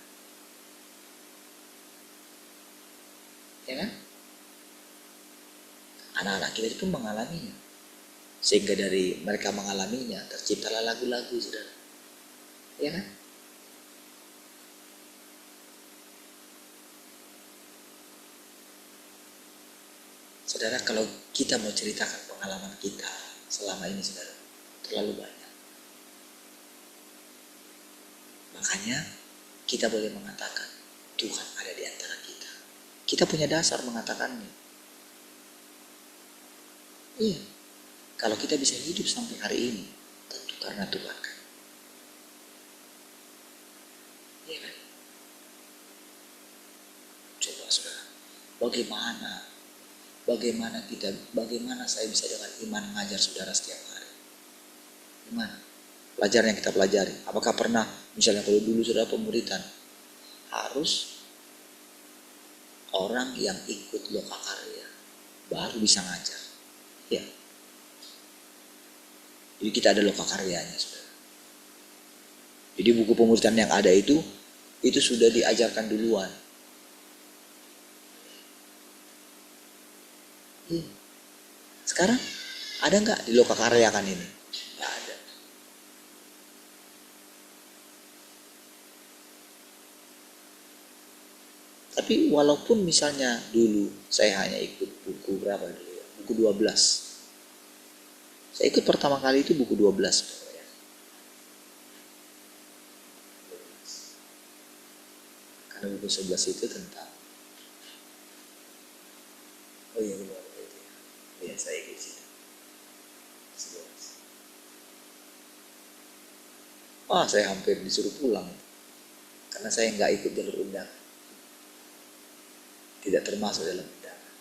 Ya kan? Anak-anak kita itu mengalaminya. Sehingga dari mereka mengalaminya terciptalah lagu-lagu, saudara. Ya kan? Saudara, kalau kita mau ceritakan pengalaman kita selama ini, saudara, terlalu banyak. Makanya kita boleh mengatakan Tuhan ada di antara kita. Kita punya dasar mengatakannya. Iya. Kalau kita bisa hidup sampai hari ini, tentu karena Tuhan kan. Iya kan? Coba saudara, bagaimana saya bisa dengan iman mengajar saudara setiap hari? Gimana? Pelajaran yang kita pelajari. Apakah pernah, misalnya kalau dulu saudara pemuritan, harus orang yang ikut lokakarya baru bisa ngajar. Ya. Jadi kita ada lokakaryanya, saudara. Jadi buku pemuritan yang ada itu sudah diajarkan duluan. Sekarang ada nggak di lokakaryakan ini? Nggak ada. Tapi walaupun misalnya dulu saya hanya ikut buku berapa dulu ya? Buku 12. Saya ikut pertama kali itu buku 12. Karena buku 11 itu tentang saya ikut situ. 11. Saya hampir disuruh pulang karena saya nggak ikut jalur undangan. Tidak termasuk dalam undangan.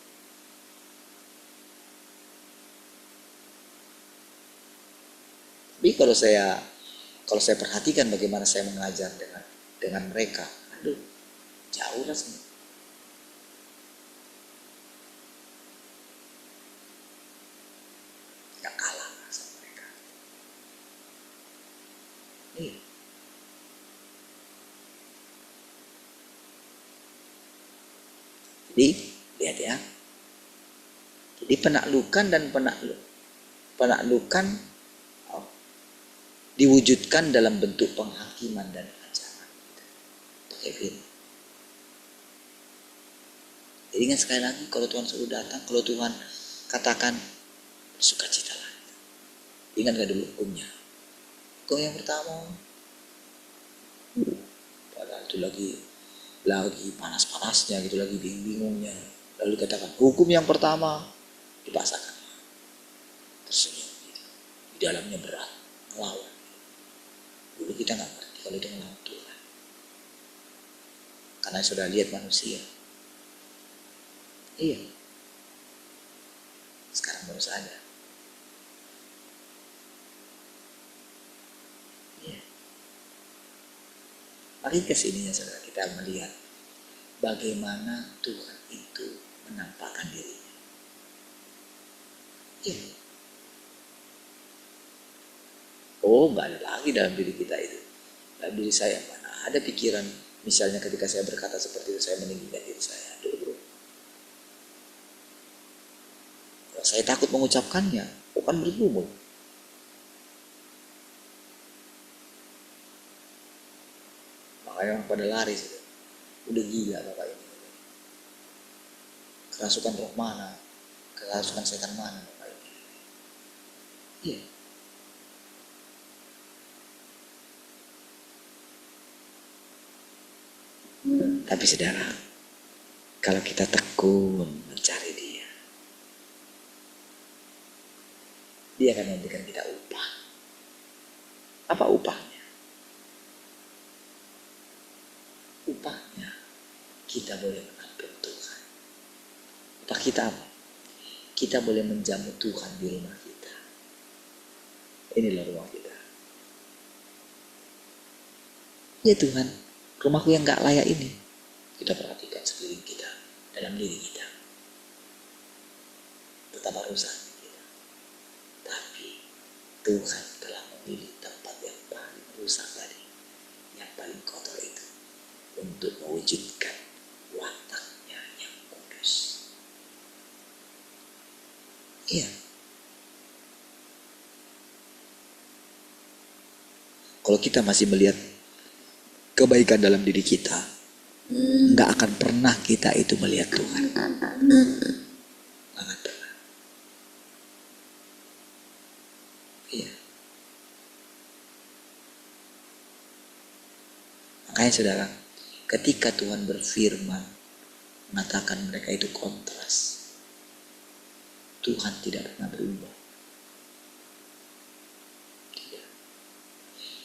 Tapi kalau saya perhatikan bagaimana saya mengajar dengan mereka, jauh rasanya. Gak kalah sama mereka. Jadi lihat ya. Jadi penaklukan diwujudkan dalam bentuk penghakiman dan ajaran. Pakai firman. Jadi ingat sekali lagi, kalau Tuhan suruh datang, kalau Tuhan katakan sukacitalah. Ingat gak dulu hukumnya? Hukum yang pertama, padahal itu lagi panas-panasnya gitu, lagi bingung-bingungnya. Lalu katakan hukum yang pertama dipaksakan, tersenyum gitu. Di dalamnya berat, melawan. Dulu kita nggak ngerti kalau itu melawan Tuhan, karena sudah lihat manusia. Iya, sekarang baru sadar. Iya. Mari kesininya saudara, kita melihat bagaimana Tuhan itu menampakkan dirinya. Iya. Oh, nggak ada lagi dalam diri kita itu. Dalam diri saya mana ada pikiran, misalnya ketika saya berkata seperti itu, saya meninggikan diri saya. Dulu. Kalau saya takut mengucapkannya, bukan bergumul. Makanya orang pada lari sudah. Udah gila bapak ini. Kerasukan roh mana? Kerasukan setan mana bapak ini? Iya. Tapi saudara, kalau kita tekun mencari Dia akan memberikan kita upah. Apa upahnya? Upahnya kita boleh mengambil Tuhan. Upah kita apa? Kita boleh menjamu Tuhan di rumah kita. Inilah rumah kita. Ya Tuhan, rumahku yang gak layak ini. Kita perhatikan sekeliling kita, dalam diri kita. Betapa rusak kita. Tapi Tuhan telah memilih tempat yang paling rusak tadi, yang paling kotor itu, untuk mewujudkan wataknya yang kudus. Iya. Kalau kita masih melihat kebaikan dalam diri kita, nggak akan pernah kita itu melihat Tuhan. Nggak akan pernah. Iya. Makanya saudara, ketika Tuhan berfirman, mengatakan mereka itu kontras, Tuhan tidak pernah berubah.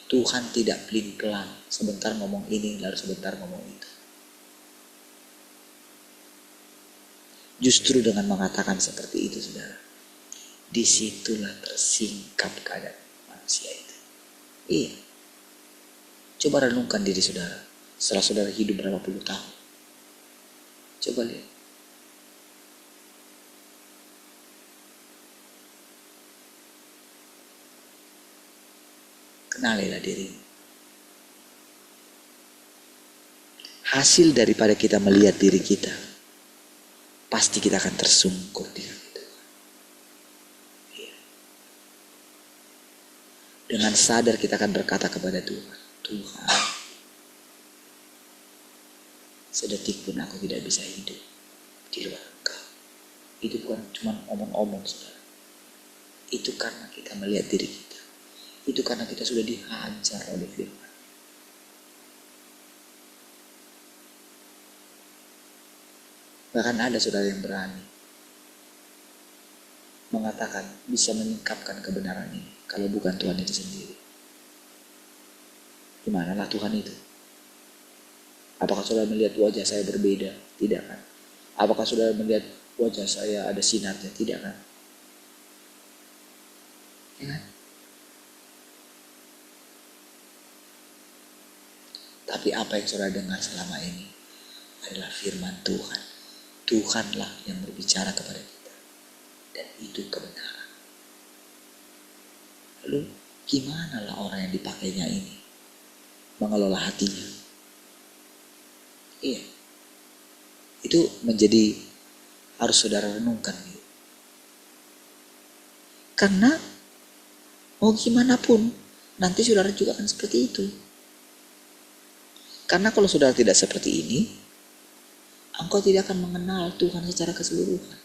Tuhan tidak pelin-pelan, sebentar ngomong ini, lalu sebentar ngomong itu. Justru dengan mengatakan seperti itu, saudara, disitulah tersingkap keadaan manusia itu. Iya. Coba renungkan diri saudara, setelah saudara hidup berapa puluh tahun. Coba lihat. Kenalilah diri. Hasil daripada kita melihat diri kita, pasti kita akan tersungkur di hati Tuhan. Iya. Dengan sadar kita akan berkata kepada Tuhan, Tuhan, sedetik pun aku tidak bisa hidup di luar Engkau. Itu bukan cuma omong-omong, saudara. Itu karena kita melihat diri kita. Itu karena kita sudah dihajar oleh firman. Bahkan ada saudara yang berani mengatakan bisa menyingkapkan kebenaran ini kalau bukan Tuhan itu sendiri. Gimana lah Tuhan itu? Apakah saudara melihat wajah saya berbeda? Tidak kan? Apakah saudara melihat wajah saya ada sinarnya? Tidak kan? Ya kan? Tapi apa yang saudara dengar selama ini adalah firman Tuhan. Tuhanlah yang berbicara kepada kita. Dan itu kebenaran. Lalu gimana lah orang yang dipakainya ini mengelola hatinya? Iya. Itu menjadi harus saudara renungkan. Karena mau gimana pun nanti saudara juga akan seperti itu. Karena kalau saudara tidak seperti ini, engkau tidak akan mengenal Tuhan secara keseluruhan.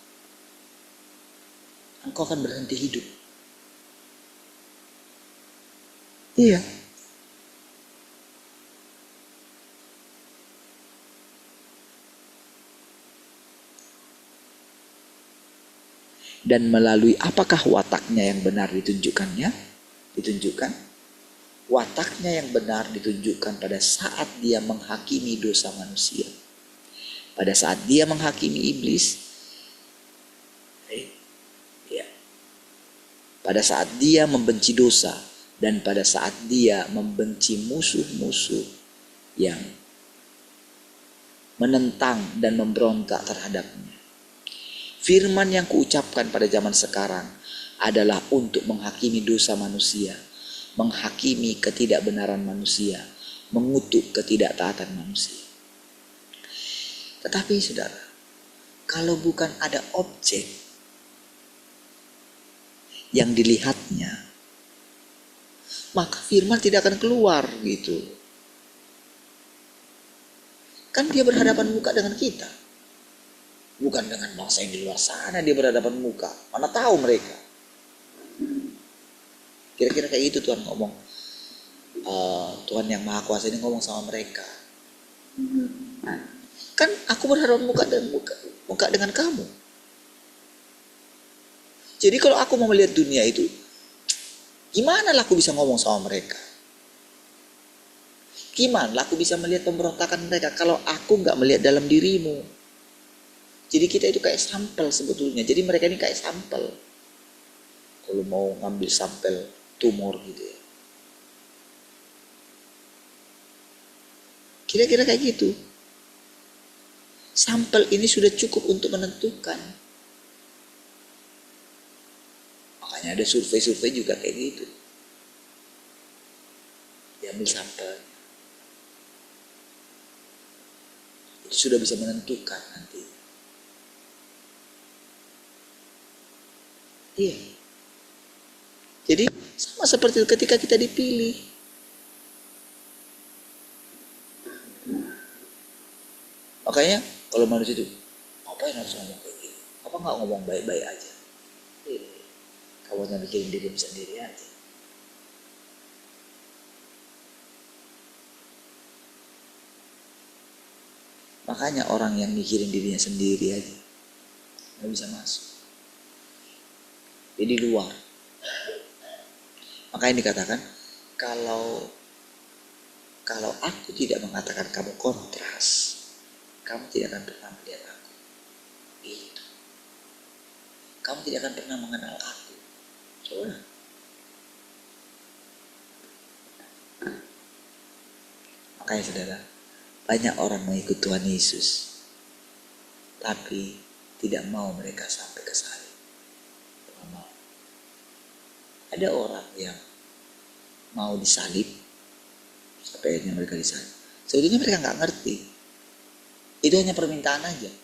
Engkau akan berhenti hidup. Iya. Dan melalui apakah wataknya yang benar ditunjukkannya? Ditunjukkan. Wataknya yang benar ditunjukkan pada saat dia menghakimi dosa manusia. Pada saat dia menghakimi iblis. Ya. Pada saat dia membenci dosa. Dan pada saat dia membenci musuh-musuh yang menentang dan memberontak terhadapnya. Firman yang kuucapkan pada zaman sekarang adalah untuk menghakimi dosa manusia, menghakimi ketidakbenaran manusia, mengutuk ketidaktaatan manusia. Tetapi saudara, kalau bukan ada objek yang dilihatnya, maka firman tidak akan keluar gitu. Kan dia berhadapan muka dengan kita. Bukan dengan bangsa yang di luar sana dia berhadapan muka. Mana tahu mereka. Kira-kira kayak gitu Tuhan ngomong. Tuhan yang Maha Kuasa ini ngomong sama mereka. Kan aku berhadapan muka dengan kamu. Jadi kalau aku mau melihat dunia itu, gimana lah aku bisa ngomong sama mereka? Gimana lah aku bisa melihat pemberontakan mereka kalau aku gak melihat dalam dirimu? Jadi kita itu kayak sampel sebetulnya. Jadi mereka ini kayak sampel. Kalau mau ngambil sampel tumor gitu ya. Kira-kira kayak gitu. Sampel ini sudah cukup untuk menentukan. Makanya ada survei-survei juga kayak gitu. Diambil sampel. Itu sudah bisa menentukan nanti. Iya. Jadi sama seperti ketika kita dipilih. Makanya kalau manusia itu, ngapain harus ngomong kayak gini? Apa nggak ngomong baik-baik aja? Kamu hanya mikirin diri sendiri aja. Makanya orang yang mikirin dirinya sendiri aja nggak bisa masuk. Jadi luar. Makanya dikatakan kalau aku tidak mengatakan kamu kontras, kamu tidak akan pernah melihat aku. Itu. Kamu tidak akan pernah mengenal aku. Coba. Makanya saudara, banyak orang mengikut Tuhan Yesus, tapi tidak mau mereka sampai ke salib. Ada orang yang mau disalib, sampai akhirnya mereka disalib. Sebetulnya mereka nggak ngerti. Itu hanya permintaan aja.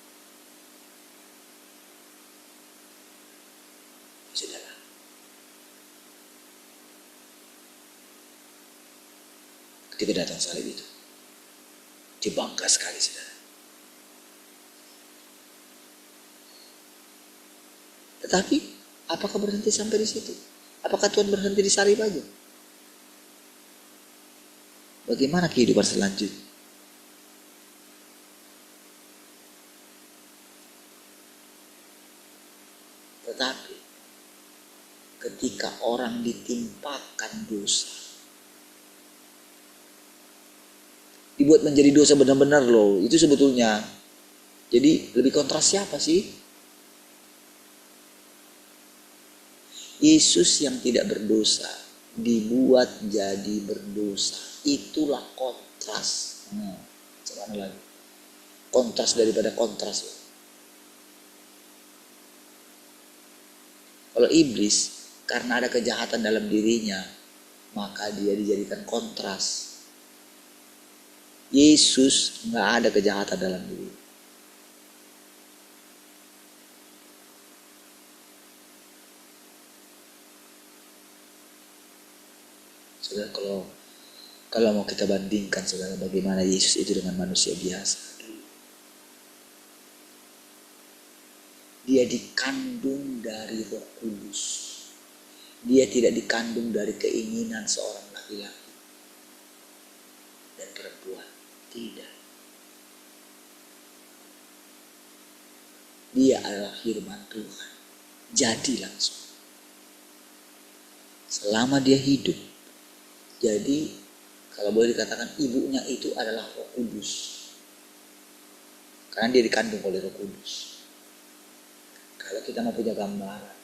Saudara. Ketika datang salib itu, dibangga sekali saudara. Tetapi, apakah berhenti sampai di situ? Apakah Tuhan berhenti di salib aja? Bagaimana kehidupan selanjutnya? Tetapi ketika orang ditimpakan dosa, dibuat menjadi dosa benar-benar loh, itu sebetulnya. Jadi lebih kontras siapa sih? Yesus yang tidak berdosa dibuat jadi berdosa. Itulah kontras. Coba lagi. Kontras daripada kontras. Kalau iblis, karena ada kejahatan dalam dirinya, maka dia dijadikan kontras. Yesus nggak ada kejahatan dalam diri. Saudara, kalau mau kita bandingkan, saudara, bagaimana Yesus itu dengan manusia biasa. Dia dikandung dari Roh Kudus. Dia tidak dikandung dari keinginan seorang laki-laki dan perempuan. Tidak. Dia adalah firman Tuhan. Jadi langsung. Selama dia hidup. Jadi kalau boleh dikatakan ibunya itu adalah Roh Kudus. Karena dia dikandung oleh Roh Kudus. Kalau kita mau punya gambaran,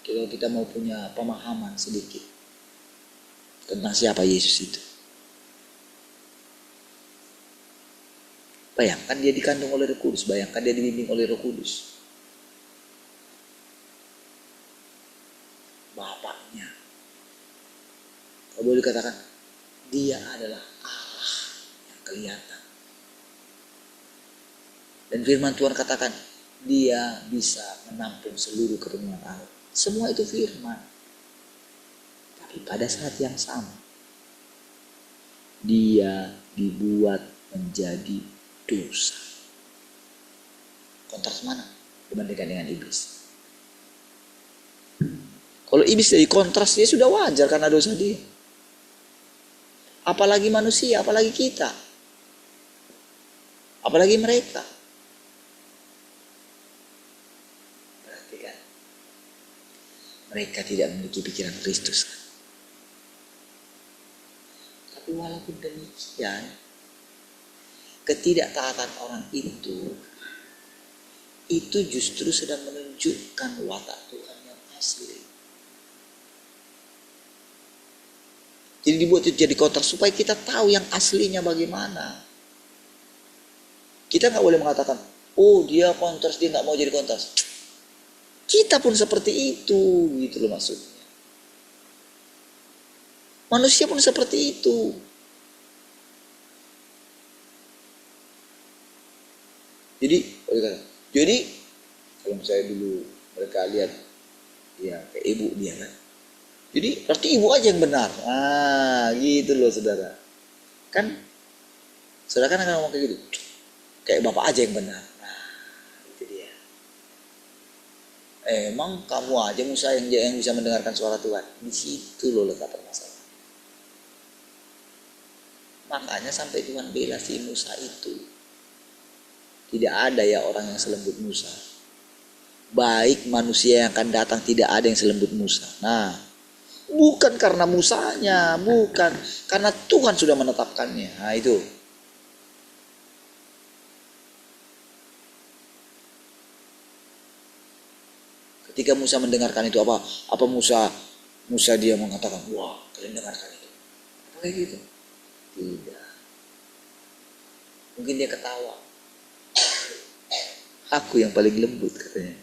kalau kita mau punya pemahaman sedikit tentang siapa Yesus itu. Bayangkan dia dikandung oleh Roh Kudus, bayangkan dia dibimbing oleh Roh Kudus. Bapaknya, kalau boleh dikatakan, dia adalah Allah yang kelihatan. Dan firman Tuhan katakan, dia bisa menampung seluruh kepenuhan Allah. Semua itu firman. Tapi pada saat yang sama, dia dibuat menjadi dosa. Kontras mana dibandingkan dengan iblis? Kalau iblis jadi kontras, dia sudah wajar karena dosa dia. Apalagi manusia, apalagi kita. Apalagi mereka. Mereka tidak memiliki pikiran Kristus. Tapi walaupun demikian, ketidaktaatan orang itu justru sedang menunjukkan watak Tuhan yang asli. Jadi dibuat itu jadi kontras supaya kita tahu yang aslinya bagaimana. Kita nggak boleh mengatakan, oh dia kontras, dia nggak mau jadi kontras. Kita pun seperti itu, gitu loh maksudnya. Manusia pun seperti itu. Jadi kalau saya dulu mereka lihat, ya kayak ibu dia kan. Jadi berarti ibu aja yang benar. Gitu loh saudara. Kan, saudara kan akan ngomong kayak gitu. Kayak bapak aja yang benar. Emang kamu aja Musa yang bisa mendengarkan suara Tuhan. Di situ loh letak permasalahan. Makanya sampai Tuhan bela si Musa itu. Tidak ada ya orang yang selembut Musa. Baik manusia yang akan datang tidak ada yang selembut Musa. Nah, bukan karena Musanya, bukan. Karena Tuhan sudah menetapkannya. Nah itu. Ketika Musa mendengarkan itu apa Musa dia mengatakan, wah kalian dengarkan itu. Apa kayak gitu? Tidak. Mungkin dia ketawa. Aku yang paling lembut katanya.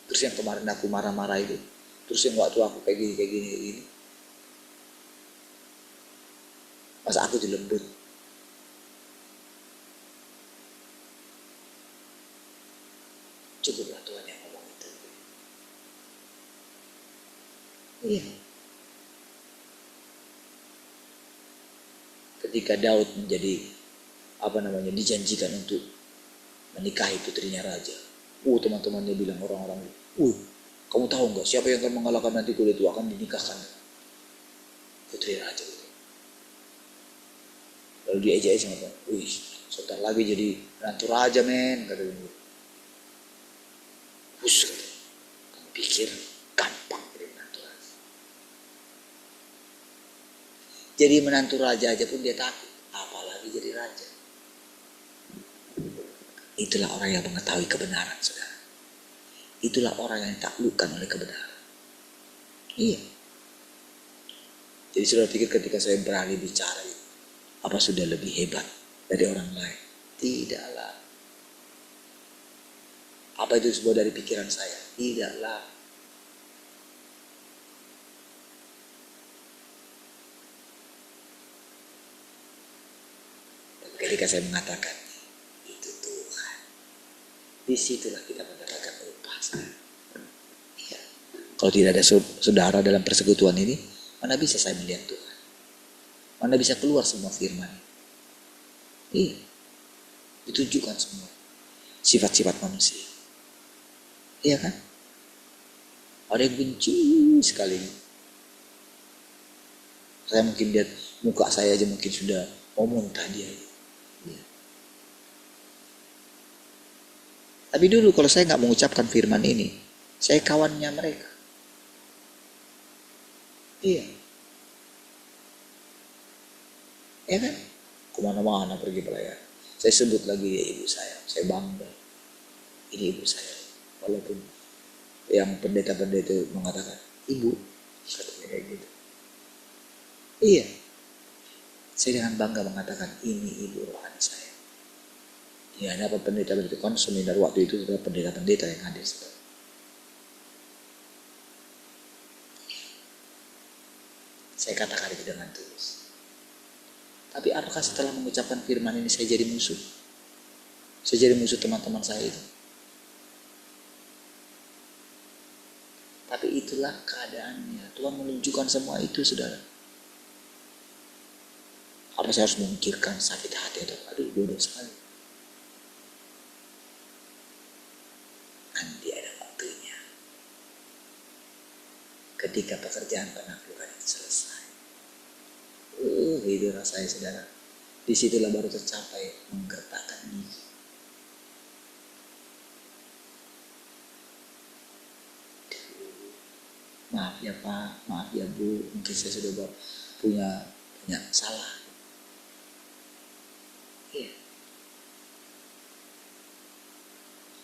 Terus yang kemarin aku marah-marah itu. Terus yang waktu aku kayak gini. Masa aku dilembut? Cukuplah Tuhan yang ngomong itu. Iya. Ketika Daud menjadi dijanjikan untuk menikahi putrinya raja. Teman-temannya bilang orang-orang, kamu tahu nggak siapa yang akan mengalahkan nanti kulit itu akan dinikahkan putri raja itu. Lalu dia ejek sama dia, sebentar lagi jadi menantu raja men, kata dia. Kamu pikir gampang jadi menantu raja? Jadi menantu raja aja pun dia takut, apalagi jadi raja. Itulah orang yang mengetahui kebenaran, saudara. Itulah orang yang ditaklukkan oleh kebenaran. Iya. Jadi saudara pikir ketika saya berani bicara, apa sudah lebih hebat dari orang lain? Tidaklah. Apa itu sebuah dari pikiran saya? Tidaklah. Dan ketika saya mengatakan, disitulah kita mendapatkan upah. Ya. Kalau tidak ada saudara dalam persekutuan ini, mana bisa saya melihat Tuhan? Mana bisa keluar semua firman? Iya, ditunjukkan semua sifat-sifat manusia. Iya kan? Ada yang benci sekali. Saya mungkin lihat muka saya aja mungkin sudah mau muntah dia. Iya. Tapi dulu kalau saya nggak mengucapkan firman ini, saya kawannya mereka. Iya. Ya kan? Kemana-mana pergi pelayan. Saya sebut lagi dia ibu saya bangga. Ini ibu saya. Walaupun yang pendeta-pendeta mengatakan, ibu, katanya kayak gitu. Iya. Saya dengan bangga mengatakan, ini ibu rohani saya. Ya, apa pendeta-pendeta kan seminar waktu itu adalah pendeta-pendeta yang hadir. Saya katakan itu dengan tulus. Tapi apakah setelah mengucapkan firman ini saya jadi musuh? Saya jadi musuh teman-teman saya itu. Tapi itulah keadaannya. Tuhan menunjukkan semua itu, saudara. Apa saya harus memikirkan sakit hati atau aduh bodoh sekali. Nanti ada waktunya. Ketika pekerjaan penaklukan itu selesai. Itu rasanya, saudara. Disitulah baru tercapai menggertakkan gigi. Maaf ya Pak, maaf ya Bu, mungkin saya sudah punya salah. Iya.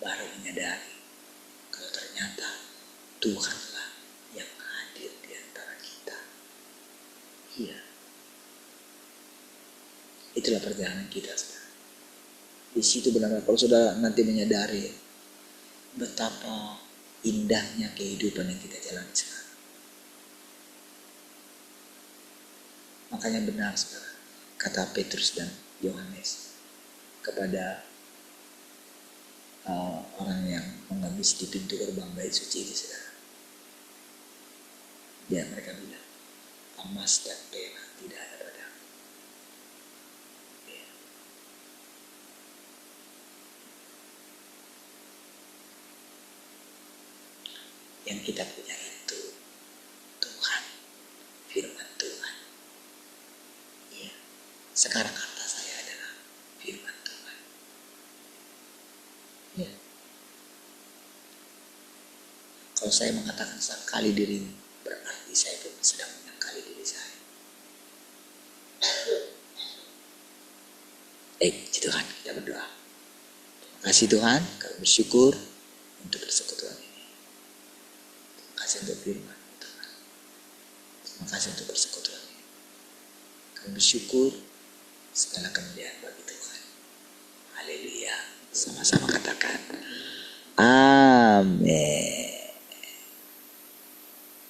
Baru menyadari kalau ternyata Tuhanlah yang hadir di antara kita. Iya. Itulah perjalanan kita, saudara. Di situ benar-benar kalau saudara nanti menyadari betapa indahnya kehidupan yang kita jalani sekarang. Makanya benar, saudara, kata Petrus dan Yohanes kepada orang yang mengemis di pintu gerbang bait suci itu, saudara. Ya, mereka bilang, emas dan perak tidak ada padamu. Ya. Yang kita punya itu Tuhan, firman Tuhan. Ya. Sekarang harta saya adalah firman Tuhan. Ya. Kalau saya mengatakan sangkali dirimu, berarti saya pun sedang menyangkali diri saya. Tuhan, kita berdoa. Terima kasih Tuhan, kami bersyukur untuk persekutuan ini. Terima kasih untuk firman Tuhan. Terima kasih untuk persekutuan ini. Kami bersyukur segala kemuliaan bagi Tuhan. Haleluya. Sama-sama katakan. Amin.